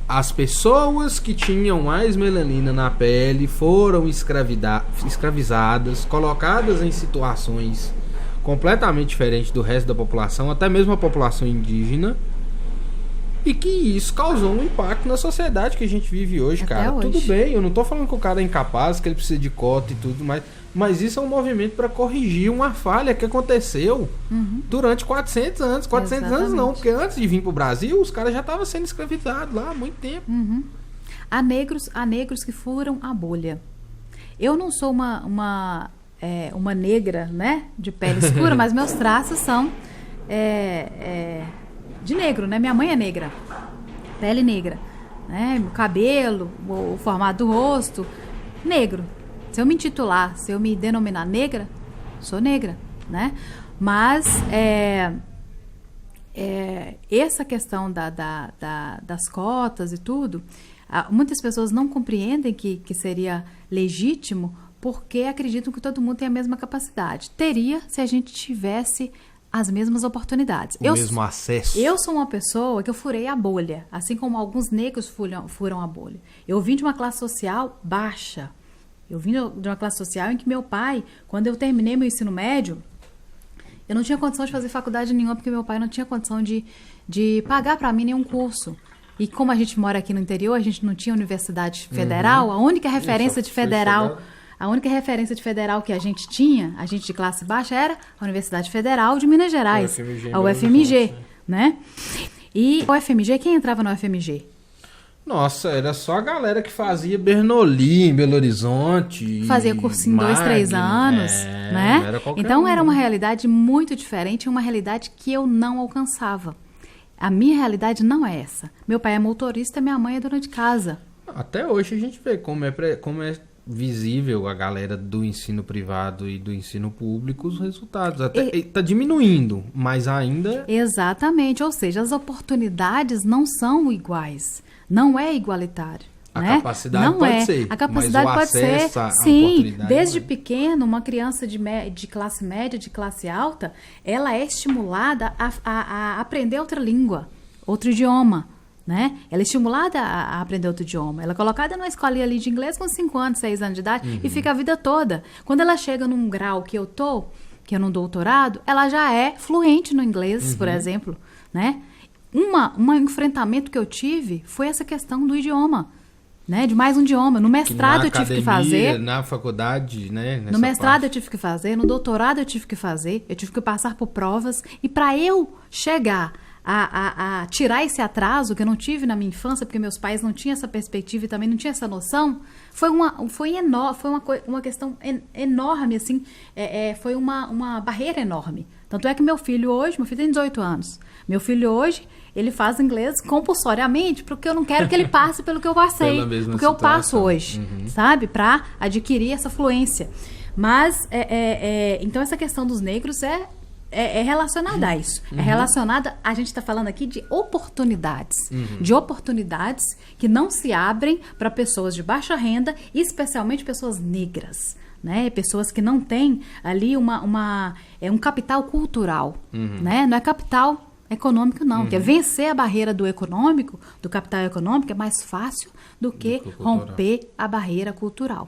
as pessoas que tinham mais melanina na pele foram escravizadas, colocadas em situações completamente diferentes do resto da população, até mesmo a população indígena, E que isso causou um impacto na sociedade que a gente vive hoje, Até cara. hoje. Tudo bem, eu não tô falando que o cara é incapaz, que ele precisa de cota e tudo mais, mas isso é um movimento para corrigir uma falha que aconteceu durante 400 anos. 400 anos não, porque antes de vir pro Brasil, os caras já estavam sendo escravizados lá há muito tempo. Há negros que furam a bolha. Eu não sou uma negra, né, de pele escura, mas meus traços são de negro, né? Minha mãe é negra, pele negra, né? O cabelo, o formato do rosto, negro. Se eu me intitular, se eu me denominar negra, sou negra, né? Mas essa questão das cotas e tudo, muitas pessoas não compreendem que seria legítimo porque acreditam que todo mundo tem a mesma capacidade. Teria se a gente tivesse as mesmas oportunidades. O mesmo acesso. Eu sou uma pessoa que eu furei a bolha, assim como alguns negros furam a bolha. Eu vim de uma classe social baixa. Eu vim de uma classe social em que meu pai, quando eu terminei meu ensino médio, eu não tinha condição de fazer faculdade nenhuma, porque meu pai não tinha condição de pagar para mim nenhum curso. E como a gente mora aqui no interior, a gente não tinha universidade federal, a única referência de federal... A única referência de federal que a gente tinha, a gente de classe baixa, era a Universidade Federal de Minas Gerais, a UFMG, né? E a UFMG, quem entrava na UFMG? Nossa, era só a galera que fazia Bernoulli em Belo Horizonte. Fazia cursinho 2, 3 anos, né? Era então era uma realidade muito diferente, uma realidade que eu não alcançava. A minha realidade não é essa. Meu pai é motorista, minha mãe é dona de casa. Até hoje a gente vê como é visível a galera do ensino privado e do ensino público, os resultados. Está diminuindo, mas ainda... Exatamente, ou seja, as oportunidades não são iguais, não é igualitário. A né? capacidade não pode é. ser, A capacidade mas o pode acesso ser, à sim, oportunidade desde não é. pequeno, uma criança de classe média, de classe alta, ela é estimulada a aprender outra língua, outro idioma. Né? Ela é estimulada a aprender outro idioma. Ela é colocada numa escolinha ali de inglês com 5 anos, 6 anos de idade e fica a vida toda. Quando ela chega num grau que eu num doutorado, ela já é fluente no inglês, por exemplo. Né? Um enfrentamento que eu tive foi essa questão do idioma. Né? De mais um idioma. No mestrado eu tive que fazer. Na faculdade, né? No mestrado eu tive que fazer, no doutorado eu tive que fazer, eu tive que passar por provas. E para eu chegar a tirar esse atraso que eu não tive na minha infância, porque meus pais não tinham essa perspectiva e também não tinham essa noção, foi uma questão enorme, assim, foi uma barreira enorme. Tanto é que meu filho tem 18 anos. Meu filho hoje, ele faz inglês compulsoriamente, porque eu não quero que ele passe pelo que eu passei, porque eu passo hoje, sabe? Para adquirir essa fluência. Mas, então essa questão dos negros é relacionada a isso. É relacionada, a gente está falando aqui de oportunidades. De oportunidades que não se abrem para pessoas de baixa renda, e especialmente pessoas negras. Né? Pessoas que não têm ali um capital cultural. Né? Não é capital econômico, não. Que é vencer a barreira do capital econômico, é mais fácil do que romper a barreira cultural.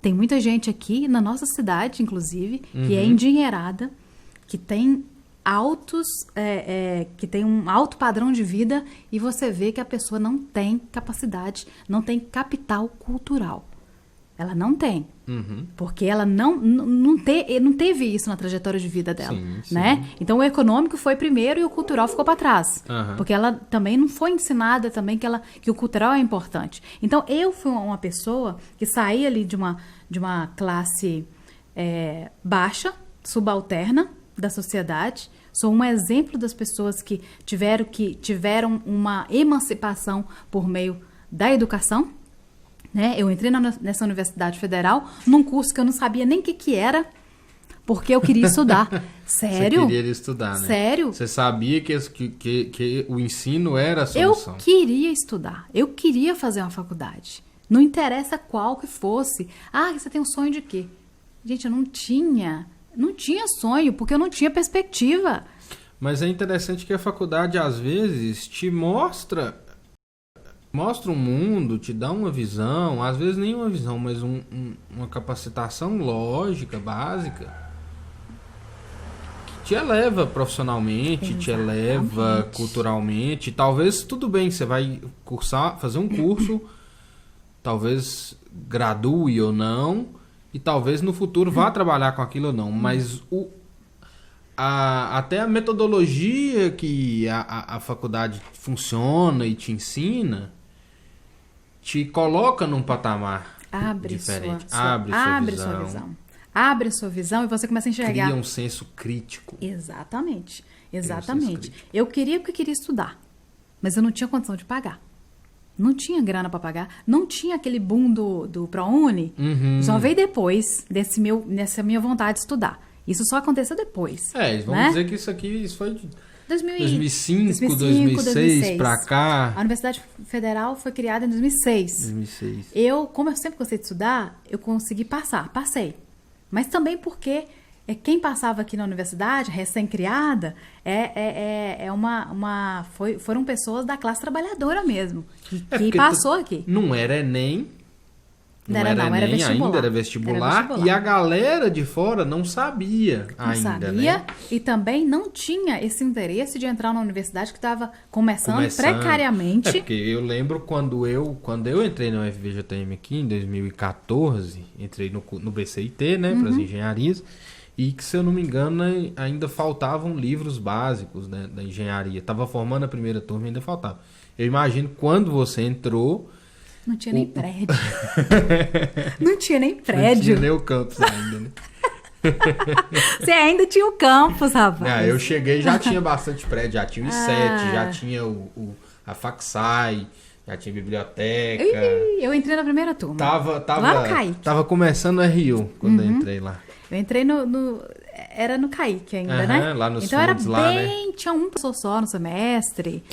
Tem muita gente aqui, na nossa cidade, inclusive, que é endinheirada, que tem que tem um alto padrão de vida, e você vê que a pessoa não tem capacidade, não tem capital cultural. Ela não tem. Porque ela não teve isso na trajetória de vida dela. Sim. Né? Então o econômico foi primeiro e o cultural ficou para trás. Porque ela também não foi ensinada também que o cultural é importante. Então eu fui uma pessoa que saí ali de uma classe baixa, subalterna da sociedade. Sou um exemplo das pessoas que tiveram uma emancipação por meio da educação. Né? Eu entrei nessa Universidade Federal num curso que eu não sabia nem o que era, porque eu queria estudar. Sério? Você queria estudar, né? Sério? Você sabia que o ensino era a solução. Eu queria estudar. Eu queria fazer uma faculdade. Não interessa qual que fosse. Você tem um sonho de quê? Gente, eu não tinha sonho, porque eu não tinha perspectiva. Mas é interessante que a faculdade, às vezes, te mostra um mundo, te dá uma visão, às vezes nem uma visão, mas uma capacitação lógica, básica, te eleva profissionalmente, te eleva culturalmente. Talvez, tudo bem, você vai fazer um curso, talvez gradue ou não, e talvez no futuro vá trabalhar com aquilo ou não, mas até a metodologia que a faculdade funciona e te ensina, te coloca num patamar diferente. Abre sua visão. Abre sua visão e você começa a enxergar. Cria um senso crítico. Exatamente. Crítico. Eu queria porque queria estudar, mas eu não tinha condição de pagar. Não tinha grana para pagar. Não tinha aquele boom do ProUni. Só veio depois nessa minha vontade de estudar. Isso só aconteceu depois. Vamos dizer que isso foi de 2005, 2006 para cá. A Universidade Federal foi criada em 2006. Como eu sempre gostei de estudar, eu consegui passei. Mas também porque quem passava aqui na universidade, recém-criada, foram pessoas da classe trabalhadora mesmo, que passou aqui. Não era Enem, era vestibular. Ainda era vestibular, e a galera de fora não sabia ainda, né? E também não tinha esse interesse de entrar na universidade que estava começando precariamente. Porque eu lembro quando eu entrei na UFVJM aqui em 2014, entrei no BCIT, né, para as engenharias, e que, se eu não me engano, ainda faltavam livros básicos, né, da engenharia. Estava formando a primeira turma e ainda faltava. Eu imagino quando você entrou... Não tinha nem prédio. Não tinha nem prédio. Não tinha nem o campus ainda, né? Você ainda tinha o campus, rapaz. Eu cheguei, já tinha bastante prédio. Já tinha o I7, já tinha a Faxai, já tinha biblioteca. Eu entrei na primeira turma. Lá no Kaique. Tava começando o RU quando eu entrei lá. Eu entrei era no Kaique ainda, né? Lá nos então fundos, era bem... Né? Tinha um professor só no semestre,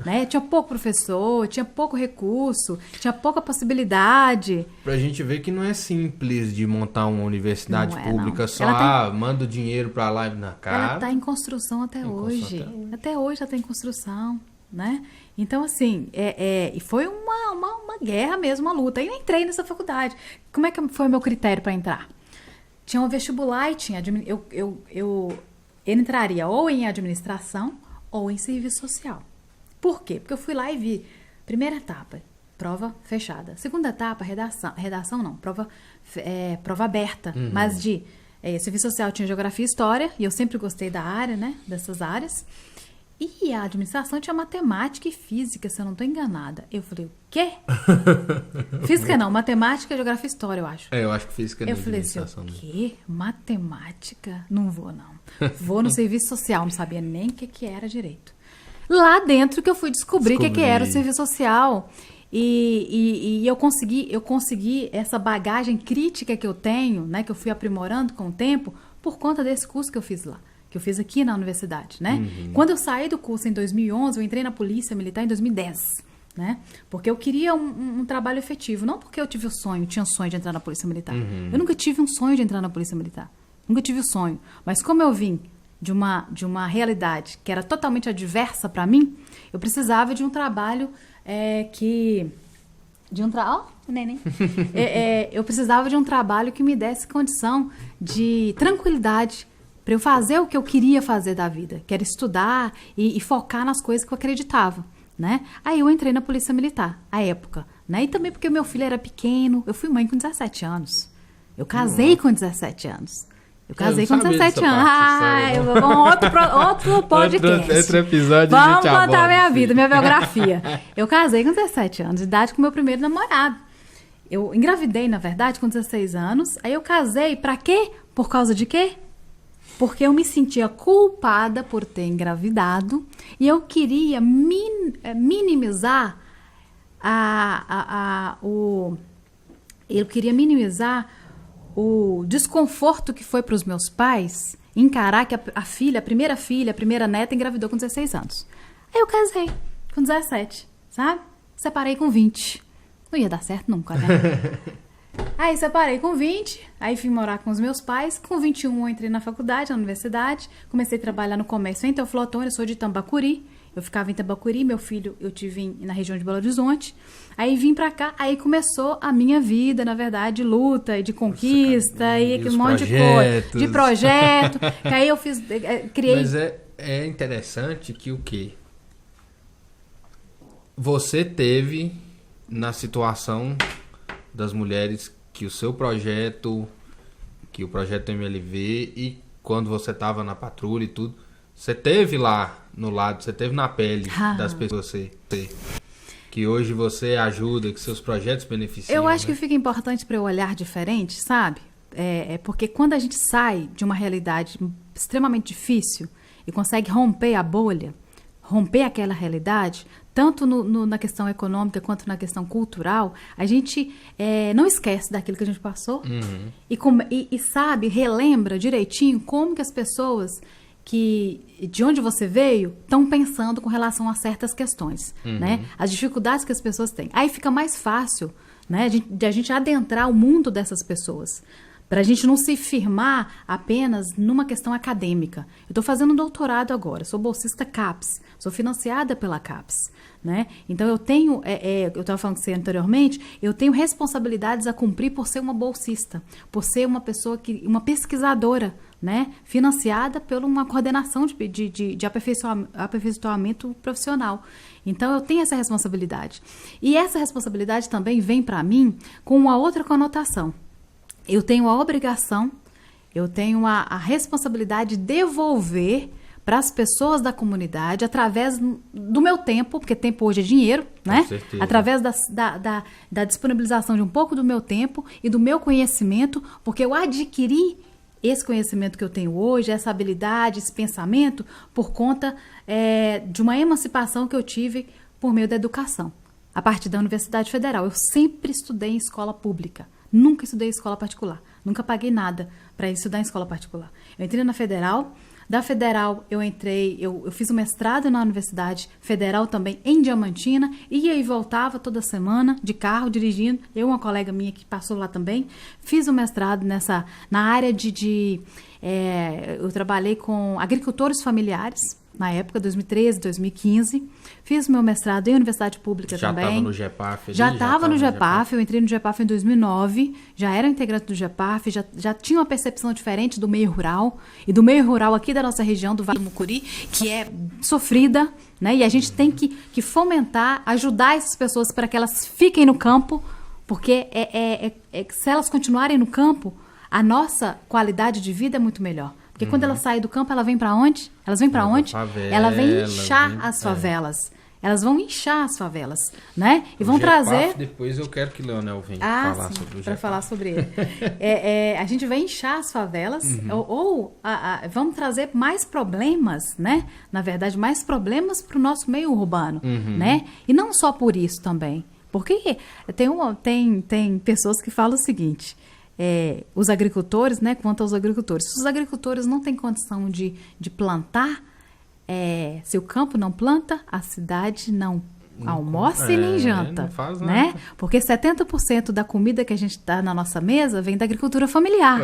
né? Tinha pouco professor, tinha pouco recurso, tinha pouca possibilidade. Pra gente ver que não é simples de montar uma universidade pública não. Só, manda o dinheiro pra lá e na cara. Ela tá em construção até hoje. Até hoje ela tá em construção, né? Então, assim, e foi uma guerra mesmo, uma luta. Aí eu entrei nessa faculdade. Como é que foi o meu critério para entrar? Tinha um vestibular e tinha... Eu entraria ou em administração ou em serviço social. Por quê? Porque eu fui lá e vi. Primeira etapa, prova fechada. Segunda etapa, redação não, prova aberta. Mas serviço social tinha geografia e história, e eu sempre gostei da área, né? Dessas áreas. E a administração tinha matemática e física, se eu não estou enganada. Eu falei, o quê? Física não, matemática, geografia e história, eu acho. Eu acho que física não é administração. Eu falei assim, o quê? Matemática? Não vou, não. Vou no serviço social, não sabia nem o que era direito. Lá dentro que eu fui descobrir o que era o serviço social. E eu consegui essa bagagem crítica que eu tenho, né? Que eu fui aprimorando com o tempo, por conta desse curso que eu fiz lá. Que eu fiz aqui na universidade, né? Quando eu saí do curso em 2011, eu entrei na Polícia Militar em 2010, né? Porque eu queria um trabalho efetivo, não porque eu tinha o sonho de entrar na Polícia Militar. Eu nunca tive um sonho de entrar na Polícia Militar. Nunca tive o sonho. Mas como eu vim de uma realidade que era totalmente adversa para mim, eu precisava de um trabalho eu precisava de um trabalho que me desse condição de tranquilidade para eu fazer o que eu queria fazer da vida, que era estudar e focar nas coisas que eu acreditava, né? Aí eu entrei na Polícia Militar, à época, né? E também porque meu filho era pequeno, eu fui mãe com 17 anos. Eu casei com 17 anos. Eu casei com 17 anos. Outro podcast. Outro episódio. Vamos contar minha vida, minha biografia. Eu casei com 17 anos de idade com meu primeiro namorado. Eu engravidei, na verdade, com 16 anos. Aí eu casei, pra quê? Por causa de quê? Porque eu me sentia culpada por ter engravidado e eu queria minimizar o desconforto que foi para os meus pais encarar que a primeira neta engravidou com 16 anos. Aí eu casei com 17, sabe? Separei com 20. Não ia dar certo nunca, né? Aí separei com 20, aí fui morar com os meus pais. Com 21 eu entrei na faculdade, na universidade. Comecei a trabalhar no comércio em Teoflotone, eu sou de Tambacuri. eu ficava em Tambacuri, meu filho eu tive na região de Belo Horizonte, aí vim pra cá, aí começou a minha vida, na verdade, de luta e de conquista e aquele monte de coisa, de projeto, que aí eu criei... Mas é interessante que o quê? Você teve na situação das mulheres que o seu projeto, que o projeto MLV, e quando você estava na patrulha e tudo, você teve lá no lado, você teve na pele das pessoas que hoje você ajuda, que seus projetos beneficiam. Eu acho que fica importante para eu olhar diferente, sabe? Porque quando a gente sai de uma realidade extremamente difícil e consegue romper a bolha, romper aquela realidade, tanto na questão econômica quanto na questão cultural, a gente não esquece daquilo que a gente passou e sabe, relembra direitinho como que as pessoas de onde você veio estão pensando com relação a certas questões, né? As dificuldades que as pessoas têm. Aí fica mais fácil, né, de a gente adentrar o mundo dessas pessoas, para a gente não se firmar apenas numa questão acadêmica. Eu estou fazendo um doutorado agora, sou bolsista CAPES, sou financiada pela CAPES, né? Então eu tenho, eu estava falando com você anteriormente, eu tenho responsabilidades a cumprir por ser uma bolsista, por ser uma pessoa uma pesquisadora, né? Financiada por uma coordenação de aperfeiçoamento profissional. Então eu tenho essa responsabilidade. E essa responsabilidade também vem para mim com uma outra conotação. Eu tenho a obrigação, eu tenho a responsabilidade de devolver para as pessoas da comunidade, através do meu tempo, porque tempo hoje é dinheiro, né? Com certeza. Através da disponibilização de um pouco do meu tempo e do meu conhecimento, porque eu adquiri esse conhecimento que eu tenho hoje, essa habilidade, esse pensamento, por conta de uma emancipação que eu tive por meio da educação, a partir da Universidade Federal. Eu sempre estudei em escola pública. Nunca estudei em escola particular. Nunca paguei nada para estudar em escola particular. Eu entrei na Federal. Da Federal, eu fiz um mestrado na Universidade Federal também, em Diamantina. Ia e voltava toda semana, de carro, dirigindo. Eu e uma colega minha que passou lá também. Fiz um mestrado na área eu trabalhei com agricultores familiares, na época, 2013, 2015. Fiz meu mestrado em universidade pública também. Já estava no GEPAF? Já estava no GEPAF, eu entrei no GEPAF em 2009, já era integrante do GEPAF, já tinha uma percepção diferente do meio rural, e do meio rural aqui da nossa região, do Vale do Mucuri, que é sofrida, né? E a gente tem que fomentar, ajudar essas pessoas para que elas fiquem no campo, porque se elas continuarem no campo, a nossa qualidade de vida é muito melhor. Porque quando ela sai do campo, ela vem para onde? Elas vêm para onde? Ela vem inchar as favelas. Elas vão inchar as favelas, né? E vão trazer... Depois eu quero que o Leonel venha falar sobre o GEPAF. Para falar sobre ele. A gente vai inchar as favelas vamos trazer mais problemas, né? Na verdade, mais problemas para o nosso meio urbano, né? E não só por isso também. Porque tem pessoas que falam o seguinte... os agricultores, né? Quanto aos agricultores. Se os agricultores não têm condição de plantar, se o campo não planta, a cidade não almoça e nem janta. Não faz né? nada. Porque 70% da comida que a gente dá na nossa mesa vem da agricultura familiar.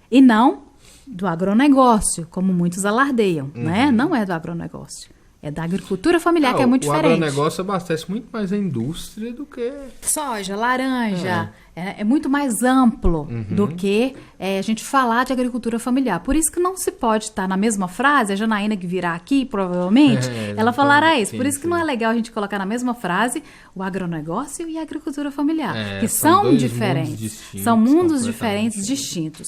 E não do agronegócio, como muitos alardeiam. Né? Não é do agronegócio. É da agricultura familiar, que é muito diferente. O agronegócio abastece muito mais a indústria do que... Soja, laranja. É muito mais amplo do que a gente falar de agricultura familiar. Por isso que não se pode estar na mesma frase, a Janaína que virá aqui, provavelmente, ela falará isso. Por isso que não é legal a gente colocar na mesma frase o agronegócio e a agricultura familiar, que são diferentes. São mundos diferentes, distintos.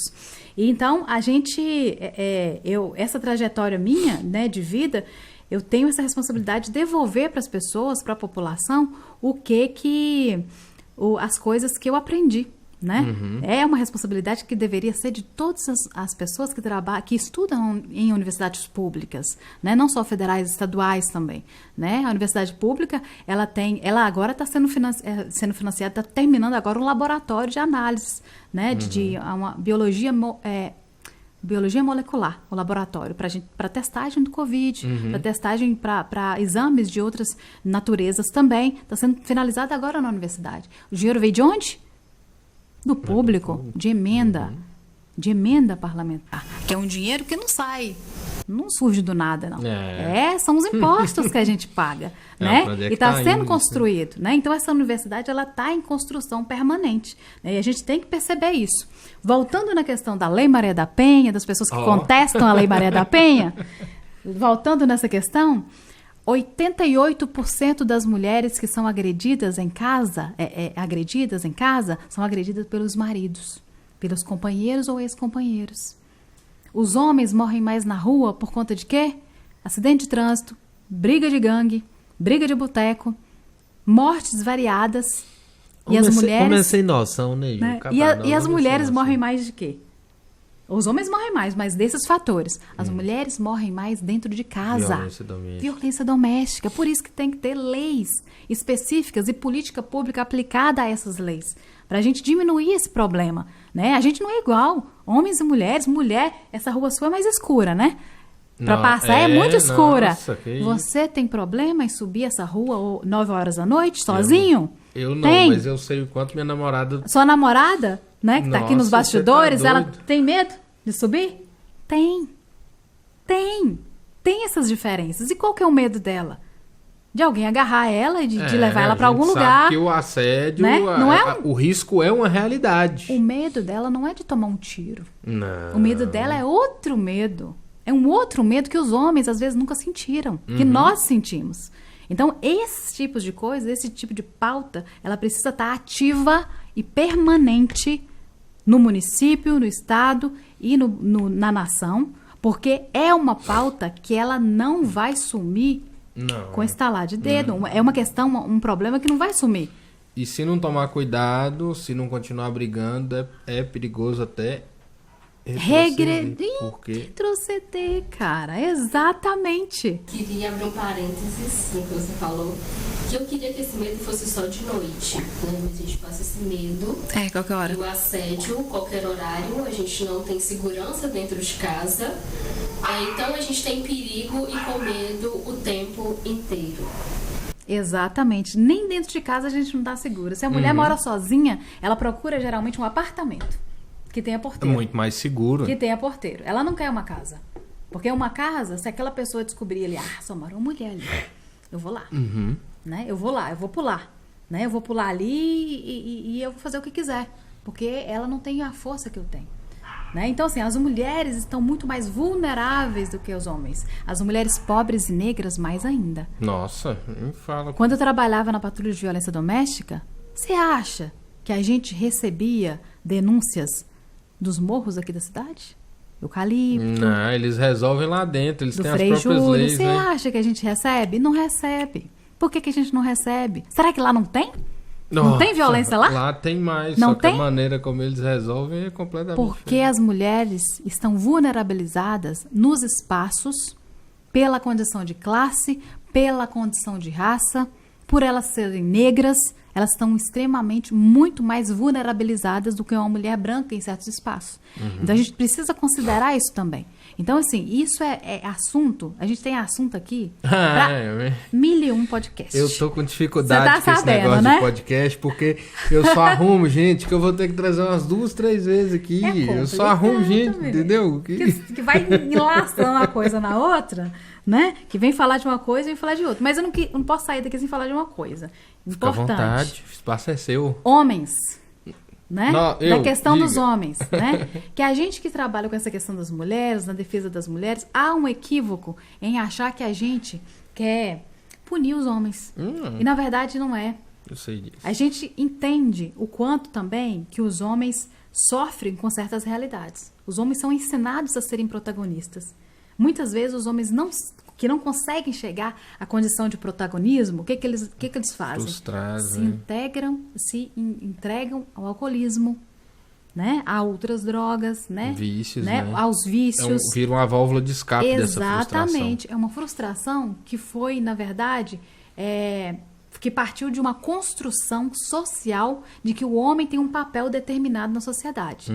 E então, a gente... essa trajetória minha, né, de vida... Eu tenho essa responsabilidade de devolver para as pessoas, para a população, as coisas que eu aprendi, né? É uma responsabilidade que deveria ser de todas as pessoas que estudam em universidades públicas, né? Não só federais, estaduais também, né? A universidade pública, ela agora está sendo financiada, está terminando agora um laboratório de análise, né? De uma biologia molecular, o laboratório, para testagem do Covid, para testagem para exames de outras naturezas também. Está sendo finalizado agora na universidade. O dinheiro veio de onde? Do público, de emenda parlamentar. Que é um dinheiro que não sai não surge do nada, não. São os impostos que a gente paga, né? E está sendo construído, né? Então, essa universidade, ela está em construção permanente, né? E a gente tem que perceber isso. Voltando na questão da Lei Maria da Penha, das pessoas que contestam a Lei Maria da Penha, voltando nessa questão, 88% das mulheres que são agredidas em casa, são agredidas pelos maridos, pelos companheiros ou ex-companheiros. Os homens morrem mais na rua por conta de quê? Acidente de trânsito, briga de gangue, briga de boteco, mortes variadas. E as mulheres... Homem sem noção, né? E as mulheres morrem mais de quê? Os homens morrem mais, mas desses fatores. As mulheres morrem mais dentro de casa. Violência doméstica. Por isso que tem que ter leis específicas e política pública aplicada a essas leis. Para a gente diminuir esse problema, né? A gente não é igual. Homens e mulheres. Mulher, essa rua sua é mais escura, né? Para passar é muito escura. Nossa, você tem problema em subir essa rua 9 horas da noite, sozinho? Eu não, mas eu sei o quanto minha namorada... Sua namorada... né, que tá aqui nos bastidores, ela tem medo de subir? Tem essas diferenças. E qual que é o medo dela? De alguém agarrar ela e de levar ela para algum lugar. Sabe que o assédio, né? O risco é uma realidade. O medo dela não é de tomar um tiro. Não. O medo dela é outro medo. É um outro medo que os homens às vezes nunca sentiram, que nós sentimos. Então, esses tipos de coisas, esse tipo de pauta, ela precisa estar ativa e permanente no município, no estado e na nação, porque é uma pauta que ela não vai sumir com estalar de dedo. É uma questão, um problema que não vai sumir. E se não tomar cuidado, se não continuar brigando, é perigoso até retroceder, cara. Exatamente. Queria abrir um parênteses no que você falou, que eu queria que esse medo fosse só de noite, né? A gente passa esse medo. Qualquer hora. E o assédio, qualquer horário, a gente não tem segurança dentro de casa. Então a gente tem perigo e com medo o tempo inteiro. Exatamente. Nem dentro de casa a gente não tá segura. Se a mulher mora sozinha, ela procura geralmente um apartamento que tenha porteiro. É muito mais seguro. Que tenha porteiro. Ela não quer uma casa. Porque uma casa, se aquela pessoa descobrir ali, só mora uma mulher ali, eu vou lá. Né? Eu vou lá, eu vou pular. Né? Eu vou pular ali e eu vou fazer o que quiser. Porque ela não tem a força que eu tenho. Né? Então, assim, as mulheres estão muito mais vulneráveis do que os homens. As mulheres pobres e negras, mais ainda. Nossa, nem fala. Quando eu trabalhava na patrulha de violência doméstica, você acha que a gente recebia denúncias dos morros aqui da cidade? Eucalipto. Não, eles resolvem lá dentro, eles têm as próprias Júlio. leis. Você acha que a gente recebe? Não recebe. Por que a gente não recebe? Será que lá não tem? Nossa, não tem violência lá? Lá tem mais, não só tem? que a maneira como eles resolvem é completamente Porque diferente. as mulheres estão vulnerabilizadas nos espaços pela condição de classe, pela condição de raça, por elas serem negras, elas estão extremamente, muito mais vulnerabilizadas do que uma mulher branca em certos espaços. Então, a gente precisa considerar isso também. Então, assim, isso é assunto, a gente tem assunto aqui para 1001 podcasts. Eu tô com dificuldade com esse sabendo, negócio né? de podcast, porque eu só arrumo gente que eu vou ter que trazer umas 2, 3 vezes aqui. Eu só arrumo gente, entendeu? Que vai enlaçando uma coisa na outra, né? Que vem falar de uma coisa e vem falar de outra. Mas eu não posso sair daqui sem falar de uma coisa Fica importante. à vontade, o espaço é seu. Homens, né? Da questão diga. dos homens, né? Que a gente que trabalha com essa questão das mulheres, na defesa das mulheres, há um equívoco em achar que a gente quer punir os homens. E na verdade não é. Eu sei disso. A gente entende o quanto também que os homens sofrem com certas realidades. Os homens são ensinados a serem protagonistas. Muitas vezes os homens que não conseguem chegar à condição de protagonismo, o que eles fazem? Frustrados, se entregam ao alcoolismo, né? A outras drogas, né? Vícios, né? Aos vícios. Vira uma válvula de escape dessa frustração. Exatamente. É uma frustração que foi, na verdade, que partiu de uma construção social de que o homem tem um papel determinado na sociedade.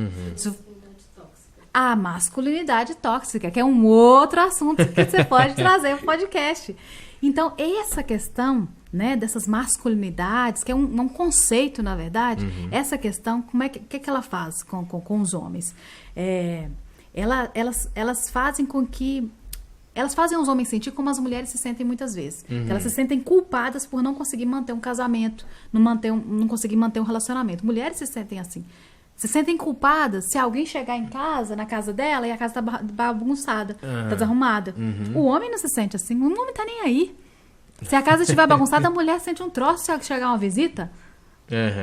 A masculinidade tóxica, que é um outro assunto que você pode trazer para o podcast. Então, essa questão, né, dessas masculinidades, que é um conceito, na verdade, essa questão, que ela faz com os homens? Elas fazem com que elas fazem os homens sentir como as mulheres se sentem muitas vezes. Elas se sentem culpadas por não conseguir manter um casamento, não conseguir manter um relacionamento. Mulheres se sentem assim. Se sentem culpadas se alguém chegar em casa, na casa dela, e a casa tá bagunçada, tá desarrumada. O homem não se sente assim. O homem tá nem aí. Se a casa estiver bagunçada, a mulher sente um troço se chegar uma visita.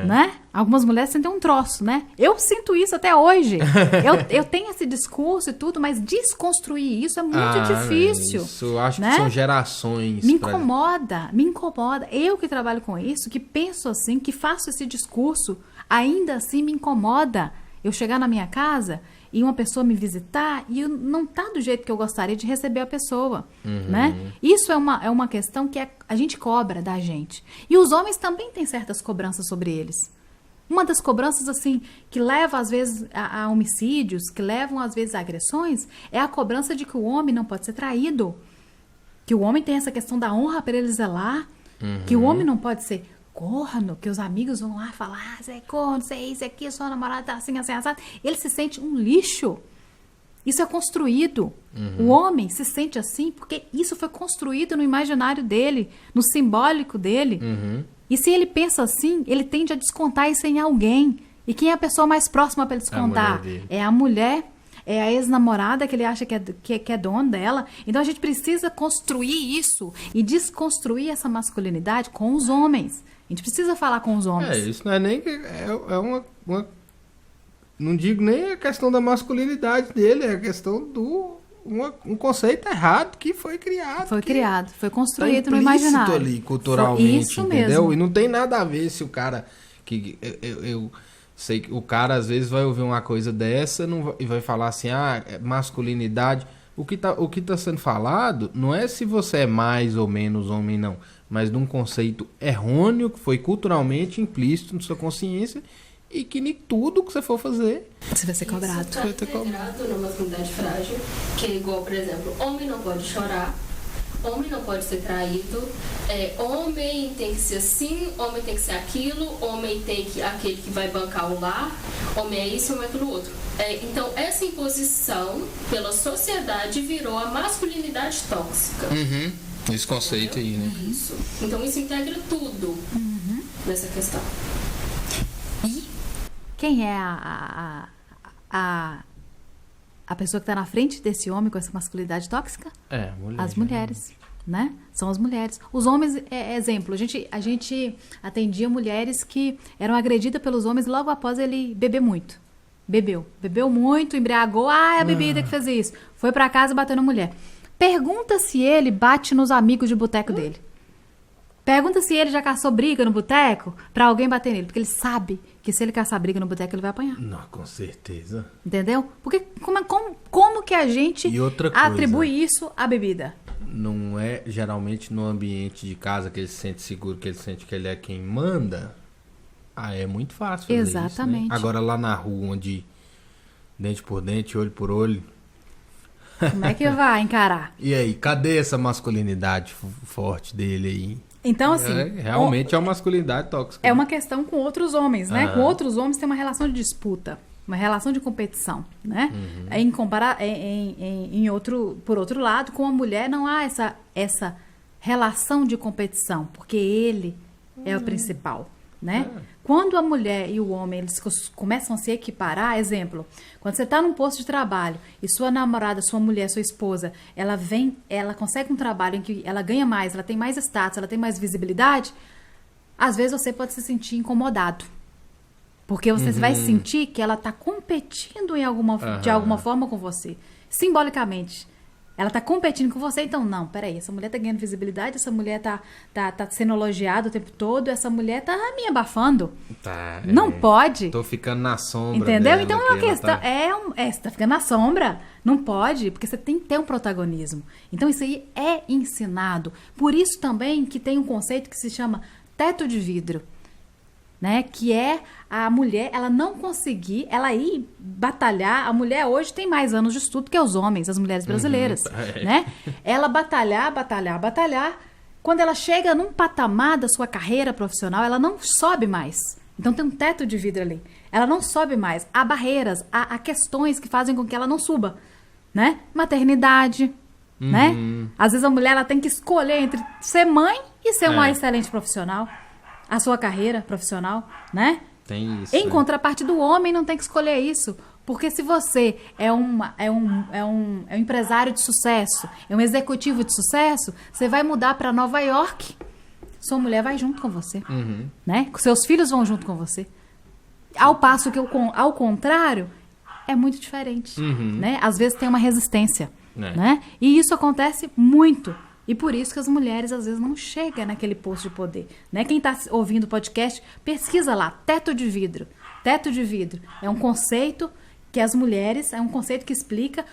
Né? Algumas mulheres sentem um troço, né? Eu sinto isso até hoje. Eu tenho esse discurso e tudo, mas desconstruir isso é muito difícil. Isso eu acho, né? que são gerações. Me incomoda. Eu que trabalho com isso, que penso assim, que faço esse discurso, ainda assim me incomoda eu chegar na minha casa e uma pessoa me visitar e não tá do jeito que eu gostaria de receber a pessoa, né? Isso é uma questão que a gente cobra da gente. E os homens também têm certas cobranças sobre eles. Uma das cobranças, assim, que leva, às vezes, a homicídios, que levam, às vezes, a agressões, é a cobrança de que o homem não pode ser traído. Que o homem tem essa questão da honra para ele zelar. Que o homem não pode ser corno, que os amigos vão lá falar, você é corno, você é isso, aqui, sua namorada tá assim, assim, assado. Ele se sente um lixo. Isso é construído. O homem se sente assim porque isso foi construído no imaginário dele, no simbólico dele. E se ele pensa assim, ele tende a descontar isso em alguém. E quem é a pessoa mais próxima para ele descontar? É a mulher, é a ex-namorada que ele acha que é dona dela. Então a gente precisa construir isso e desconstruir essa masculinidade com os homens. A gente precisa falar com os homens. Isso não é nem... É uma não digo nem a questão da masculinidade dele, é a questão do... Um conceito errado que foi criado. Foi construído tá no imaginário. ali, culturalmente, isso entendeu? mesmo. E não tem nada a ver se o cara... Eu sei que o cara às vezes vai ouvir uma coisa dessa e vai falar assim, masculinidade... O que tá sendo falado não é se você é mais ou menos homem, não. Mas de um conceito errôneo que foi culturalmente implícito na sua consciência e que nem tudo que você for fazer... Você vai ser cobrado. Isso tá integrado na masculinidade frágil, que é igual, por exemplo, homem não pode chorar, homem não pode ser traído, homem tem que ser assim, homem tem que ser aquilo, homem tem que aquele que vai bancar o lar, homem é isso, homem é aquilo outro. Então, essa imposição pela sociedade virou a masculinidade tóxica. Esse conceito aí, né? Isso. Então, isso integra tudo nessa questão. E quem é a pessoa que está na frente desse homem com essa masculinidade tóxica? Mulher. As mulheres, né? São as mulheres. Os homens, exemplo, a gente atendia mulheres que eram agredidas pelos homens logo após ele beber muito. Bebeu muito, embriagou, é a bebida que fez isso. Foi pra casa e bateu na mulher. Pergunta se ele bate nos amigos de boteco dele. Pergunta se ele já caçou briga no boteco pra alguém bater nele. Porque ele sabe que se ele caçar briga no boteco, ele vai apanhar. Não, com certeza. Entendeu? Porque como que a gente atribui isso à bebida? Não é geralmente no ambiente de casa que ele se sente seguro, que ele sente que ele é quem manda. É muito fácil fazer Exatamente. isso, né? Agora lá na rua, onde dente por dente, olho por olho... Como é que vai encarar? E aí, cadê essa masculinidade forte dele aí? Então, assim... Realmente é uma masculinidade tóxica. É uma questão com outros homens, né? Com outros homens tem uma relação de disputa, uma relação de competição, né? Por outro lado, com a mulher não há essa relação de competição, porque ele é o principal, né? Quando a mulher e o homem eles começam a se equiparar, exemplo, quando você está num posto de trabalho e sua namorada, sua mulher, sua esposa, ela consegue um trabalho em que ela ganha mais, ela tem mais status, ela tem mais visibilidade, às vezes você pode se sentir incomodado. Porque você vai sentir que ela está competindo de alguma forma com você, simbolicamente. Ela tá competindo com você, então não, peraí, essa mulher tá ganhando visibilidade, essa mulher tá sendo elogiada o tempo todo, essa mulher tá me abafando. Não pode. Tô ficando na sombra. Entendeu? Dela, então é uma questão. Você tá ficando na sombra. Não pode, porque você tem que ter um protagonismo. Então isso aí é ensinado. Por isso também que tem um conceito que se chama teto de vidro. Né? Que é a mulher, ela não conseguir, ela ir batalhar. A mulher hoje tem mais anos de estudo que os homens, as mulheres brasileiras, né? Ela batalhar. Quando ela chega num patamar da sua carreira profissional, ela não sobe mais. Então tem um teto de vidro ali. Ela não sobe mais. Há barreiras, há questões que fazem com que ela não suba, né? Maternidade, né? Às vezes a mulher ela tem que escolher entre ser mãe e ser uma excelente profissional. A sua carreira profissional, né? Tem isso. Em contrapartida, o homem não tem que escolher isso. Porque se você é um empresário de sucesso, é um executivo de sucesso, você vai mudar para Nova York, sua mulher vai junto com você, né? Seus filhos vão junto com você. Ao passo que, ao contrário, é muito diferente, né? Às vezes tem uma resistência, né? E isso acontece muito. E por isso que as mulheres, às vezes, não chegam naquele posto de poder, né? Quem está ouvindo o podcast, pesquisa lá, teto de vidro. Teto de vidro é um conceito que as mulheres, é um conceito que explica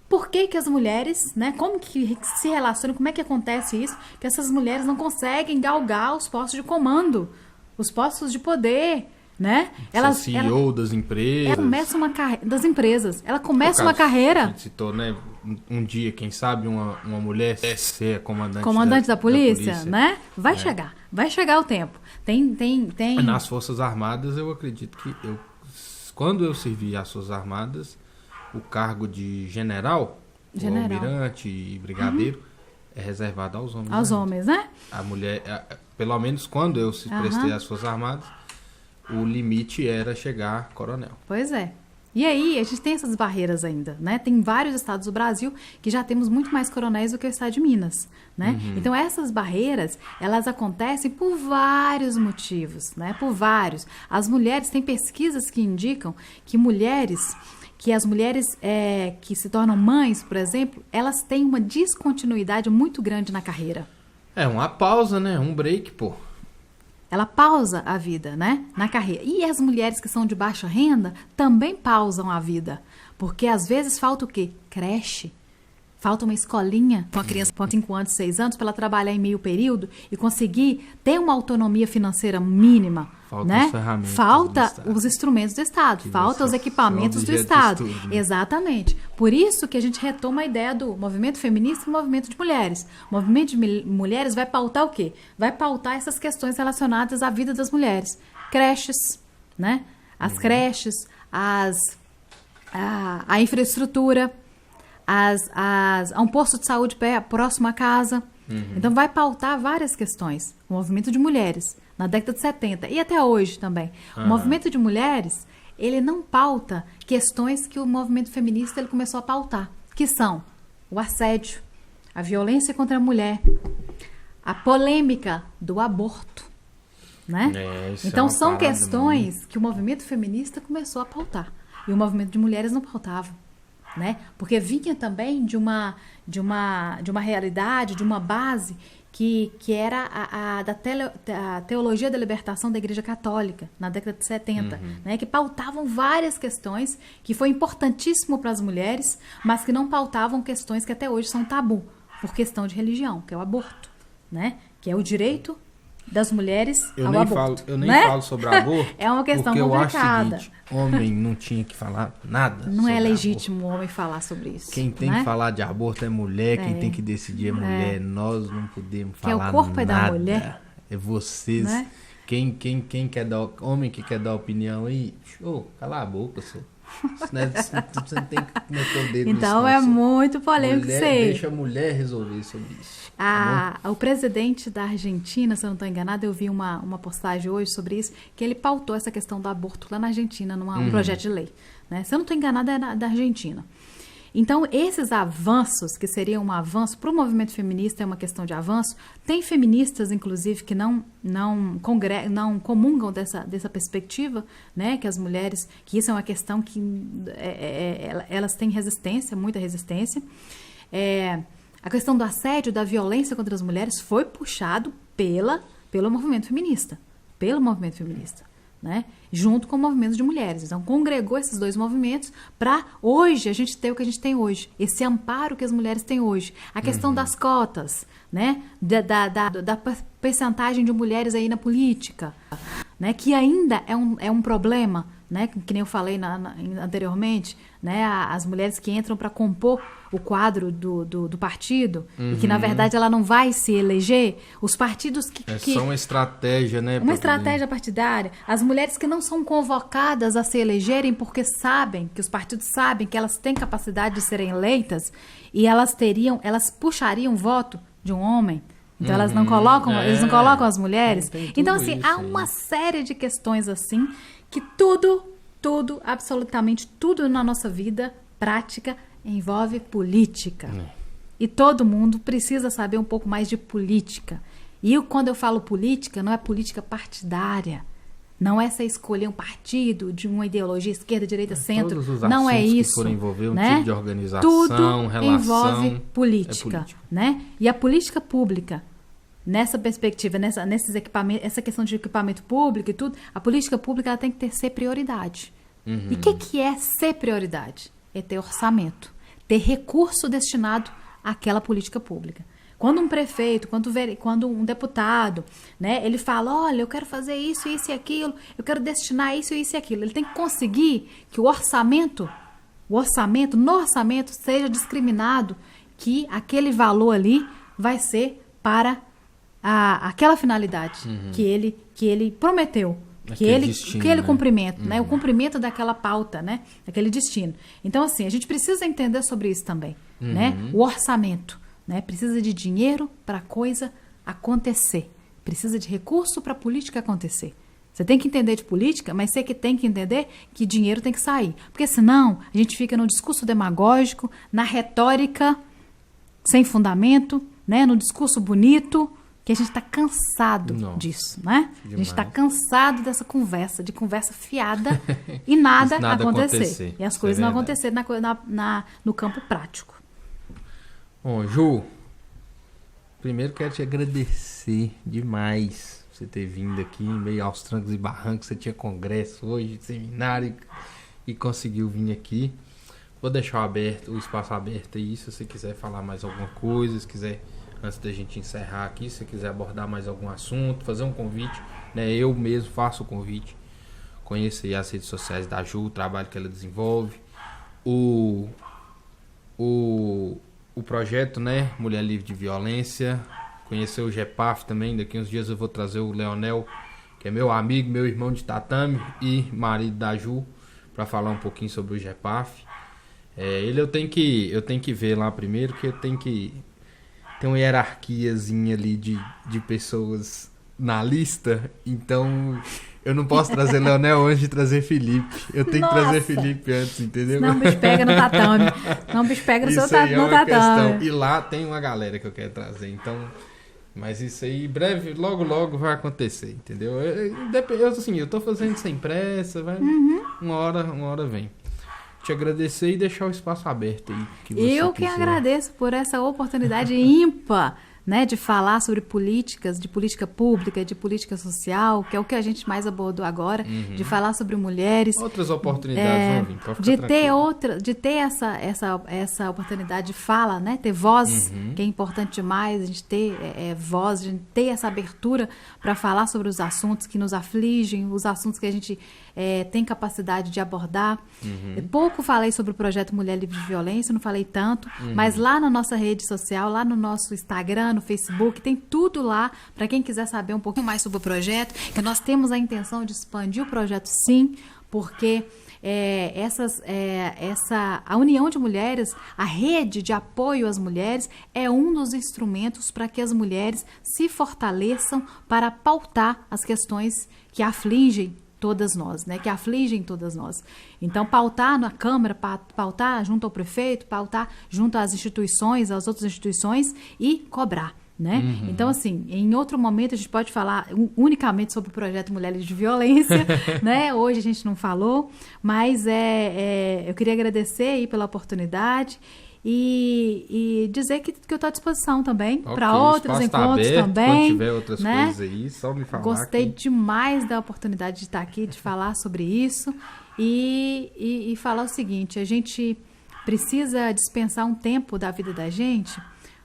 por que as mulheres, né? Como que se relacionam, como é que acontece isso, que essas mulheres não conseguem galgar os postos de comando, os postos de poder, né? CEO das empresas. Ela começa uma carreira das empresas. Ela começa uma carreira. A gente citou, né? Um dia, quem sabe, uma mulher ser comandante da polícia, né? Vai chegar o tempo. Tem. Nas Forças Armadas, eu acredito que quando eu servi às Forças Armadas, o cargo de general, o almirante e brigadeiro é reservado aos homens. Aos homens, né? A mulher, pelo menos quando eu prestei às Forças Armadas, o limite era chegar a coronel. Pois é. E aí, a gente tem essas barreiras ainda, né? Tem vários estados do Brasil que já temos muito mais coronéis do que o estado de Minas, né? Então, essas barreiras, elas acontecem por vários motivos, né? Por vários. As mulheres, tem pesquisas que indicam que as mulheres que se tornam mães, por exemplo, elas têm uma descontinuidade muito grande na carreira. É uma pausa, né? Um break, pô. Ela pausa a vida, né? Na carreira. E as mulheres que são de baixa renda também pausam a vida. Porque às vezes falta o quê? Creche. Falta uma escolinha com a criança com 5 anos, 6 anos, para ela trabalhar em meio período e conseguir ter uma autonomia financeira mínima. Falta né? os ferramentas falta os instrumentos do Estado, falta os equipamentos do Estado. Estudo, né? Exatamente. Por isso que a gente retoma a ideia do movimento feminista e movimento de mulheres. O movimento de mulheres vai pautar o quê? Vai pautar essas questões relacionadas à vida das mulheres. Creches, né? As creches, a infraestrutura, um posto de saúde próximo à casa. Então, vai pautar várias questões. O movimento de mulheres, na década de 70 e até hoje também. O movimento de mulheres, ele não pauta questões que o movimento feminista ele começou a pautar, que são o assédio, a violência contra a mulher, a polêmica do aborto, né? Então, são questões que o movimento feminista começou a pautar. E o movimento de mulheres não pautava. Né? Porque vinha também de uma realidade, de uma base que era a teologia da libertação da Igreja Católica, na década de 70, né? Que pautavam várias questões que foi importantíssimo para as mulheres, mas que não pautavam questões que até hoje são tabu, por questão de religião, que é o aborto, né? Que é o direito das mulheres ao aborto. Eu nem né? falo sobre aborto. É uma questão porque complicada. Eu acho o seguinte, homem não tinha que falar nada. Não é legítimo o homem falar sobre isso. Quem tem né? que falar de aborto é mulher, quem tem que decidir é mulher. Nós não podemos falar nada. Que o corpo é da mulher. É vocês. Né? Quem quer dar, homem que quer dar opinião aí, cala a boca, senhor. Você não tem que meter o dedo então nisso, é muito polêmico isso aí. Deixa a mulher resolver sobre isso. O presidente da Argentina, se eu não estou enganada, eu vi uma postagem hoje sobre isso, que ele pautou essa questão do aborto lá na Argentina, num projeto de lei. Né? Se eu não estou enganada, é da Argentina. Então, esses avanços, que seriam um avanço para o movimento feminista, é uma questão de avanço. Tem feministas, inclusive, que não comungam dessa perspectiva, né? Que as mulheres, que isso é uma questão que elas têm resistência, muita resistência. A questão do assédio, da violência contra as mulheres foi puxado pelo movimento feminista. Né? Junto com o movimento de mulheres. Então, congregou esses dois movimentos para hoje a gente ter o que a gente tem hoje. Esse amparo que as mulheres têm hoje. A questão das cotas, né? Da percentagem de mulheres aí na política. né, que ainda é um problema, né, que nem eu falei anteriormente, né, as mulheres que entram para compor o quadro do partido, e que na verdade ela não vai se eleger, os partidos que... É só uma estratégia, né? Uma estratégia partidária. As mulheres que não são convocadas a se elegerem porque sabem, que os partidos sabem que elas têm capacidade de serem eleitas, e elas puxariam voto de um homem. Então elas não colocam, eles não colocam as mulheres. Então assim, há uma série de questões assim que tudo, absolutamente tudo na nossa vida prática envolve política. E todo mundo precisa saber um pouco mais de política. E quando eu falo política, não é política partidária. Não é você escolher um partido de uma ideologia esquerda, direita, centro. Todos os não é isso. Que forem envolver um né? tipo de organização, tudo relação, envolve política, né? E a política pública, nessa perspectiva, nesses equipamentos, essa questão de equipamento público e tudo, a política pública ela tem que ser prioridade. E o que é ser prioridade? É ter orçamento, ter recurso destinado àquela política pública. Quando um prefeito, quando um deputado, né, ele fala, olha, eu quero fazer isso e aquilo, eu quero destinar isso e aquilo, ele tem que conseguir que no orçamento seja discriminado que aquele valor ali vai ser para aquela finalidade que ele prometeu. Que ele cumprimento, né? O cumprimento daquela pauta, né? Daquele destino. Então, assim, a gente precisa entender sobre isso também, né? O orçamento, né? Precisa de dinheiro para a coisa acontecer. Precisa de recurso para a política acontecer. Você tem que entender de política, mas você que tem que entender que dinheiro tem que sair. Porque senão a gente fica no discurso demagógico, na retórica sem fundamento, né? No discurso bonito, que a gente está cansado disso, né? Demais. A gente está cansado dessa conversa, de conversa fiada e nada acontecer. E as coisas não acontecerem no campo prático. Bom, Ju, primeiro quero te agradecer demais por você ter vindo aqui em meio aos trancos e barrancos. Você tinha congresso hoje, seminário, e conseguiu vir aqui. Vou deixar o espaço aberto aí, se você quiser falar mais alguma coisa, se quiser... Antes da gente encerrar aqui, se você quiser abordar mais algum assunto, fazer um convite, né? Eu mesmo faço o convite. Conheça aí as redes sociais da Ju, o trabalho que ela desenvolve. O projeto, né? Mulher Livre de Violência. Conhecer o GEPAF também. Daqui uns dias eu vou trazer o Leonel, que é meu amigo, meu irmão de tatame e marido da Ju, para falar um pouquinho sobre o GEPAF. Eu tenho que ver lá primeiro, que eu tenho que... Tem uma hierarquiazinha ali de pessoas na lista, então eu não posso trazer Leonel antes de trazer Felipe. Eu tenho que trazer Felipe antes, entendeu? Não, o bicho pega no tatame. Não, o bicho pega no tatame. Questão. E lá tem uma galera que eu quero trazer, então... Mas isso aí, breve, logo vai acontecer, entendeu? Eu tô fazendo sem pressa, vai, uma hora vem. Te agradecer e deixar o espaço aberto aí. Eu que agradeço por essa oportunidade ímpar, né, de falar sobre políticas, de política pública, de política social, que é o que a gente mais abordou agora, de falar sobre mulheres. Outras oportunidades vão vir, pode ficar de ter essa oportunidade de fala, né, ter voz, que é importante demais, a gente ter voz, a gente ter essa abertura para falar sobre os assuntos que nos afligem, os assuntos que a gente tem capacidade de abordar. Pouco falei sobre o projeto Mulher Livre de Violência, não falei tanto, mas lá na nossa rede social, lá no nosso Instagram, no Facebook, tem tudo lá para quem quiser saber um pouquinho mais sobre o projeto, que nós temos a intenção de expandir o projeto sim, porque a união de mulheres, a rede de apoio às mulheres é um dos instrumentos para que as mulheres se fortaleçam para pautar as questões que afligem todas nós, né? Que afligem todas nós. Então, pautar na Câmara, pautar junto ao prefeito, pautar junto às instituições, às outras instituições e cobrar, né? Então, assim, em outro momento a gente pode falar unicamente sobre o projeto Mulheres de Violência, né? Hoje a gente não falou, mas eu queria agradecer aí pela oportunidade e dizer que eu estou à disposição também para outros encontros aberto, também. Quando tiver outras coisas aí, só me falar. Gostei demais da oportunidade de estar aqui, de falar sobre isso e falar o seguinte: a gente precisa dispensar um tempo da vida da gente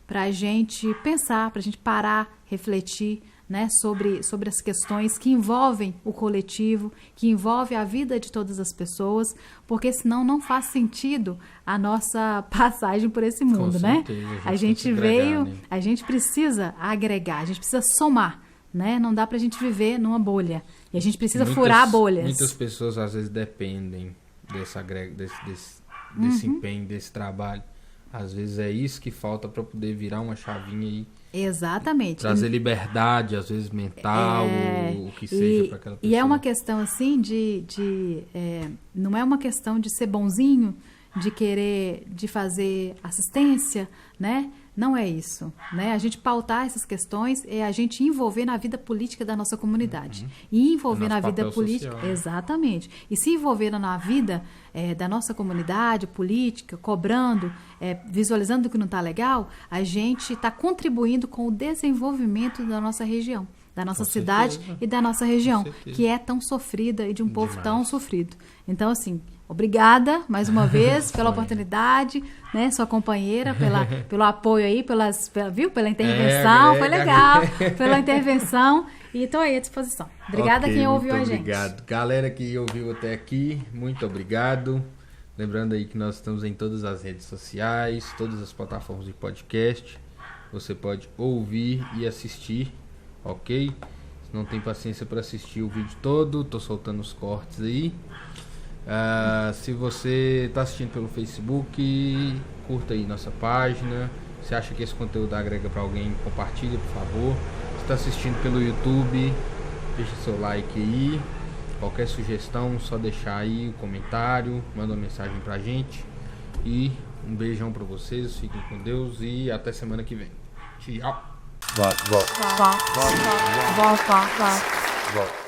para a gente pensar, para a gente parar, refletir né, sobre as questões que envolvem o coletivo, que envolvem a vida de todas as pessoas, porque senão não faz sentido a nossa passagem por esse mundo, né? A gente veio, a gente precisa agregar, a gente precisa somar, né? Não dá pra gente viver numa bolha. E a gente precisa furar bolhas. Muitas pessoas às vezes dependem desse empenho, desse trabalho. Às vezes é isso que falta para poder virar uma chavinha e exatamente. Trazer liberdade, às vezes mental, ou o que seja para aquela pessoa. E é uma questão assim não é uma questão de ser bonzinho, de querer, de fazer assistência, né? Não é isso, né? A gente pautar essas questões é a gente envolver na vida política da nossa comunidade. E envolver na vida política... Social, né? Exatamente. E se envolver na vida da nossa comunidade política, cobrando, visualizando o que não está legal, a gente está contribuindo com o desenvolvimento da nossa região, da nossa cidade e da nossa região, que é tão sofrida e de um povo tão sofrido. Então, assim... Obrigada, mais uma vez, pela oportunidade, né? Sua companheira, pelo apoio aí, pela intervenção, foi legal, pela intervenção, e estou aí à disposição. Obrigada quem ouviu a gente. Obrigado. Galera que ouviu até aqui, muito obrigado. Lembrando aí que nós estamos em todas as redes sociais, todas as plataformas de podcast. Você pode ouvir e assistir, ok? Se não tem paciência para assistir o vídeo todo, tô soltando os cortes aí. Se você está assistindo pelo Facebook, curta aí nossa página. Se acha que esse conteúdo agrega para alguém, compartilha, por favor. Se está assistindo pelo YouTube, deixa seu like aí. Qualquer sugestão, só deixar aí o comentário, manda uma mensagem pra gente. E um beijão para vocês, fiquem com Deus e até semana que vem. Tchau. Volta.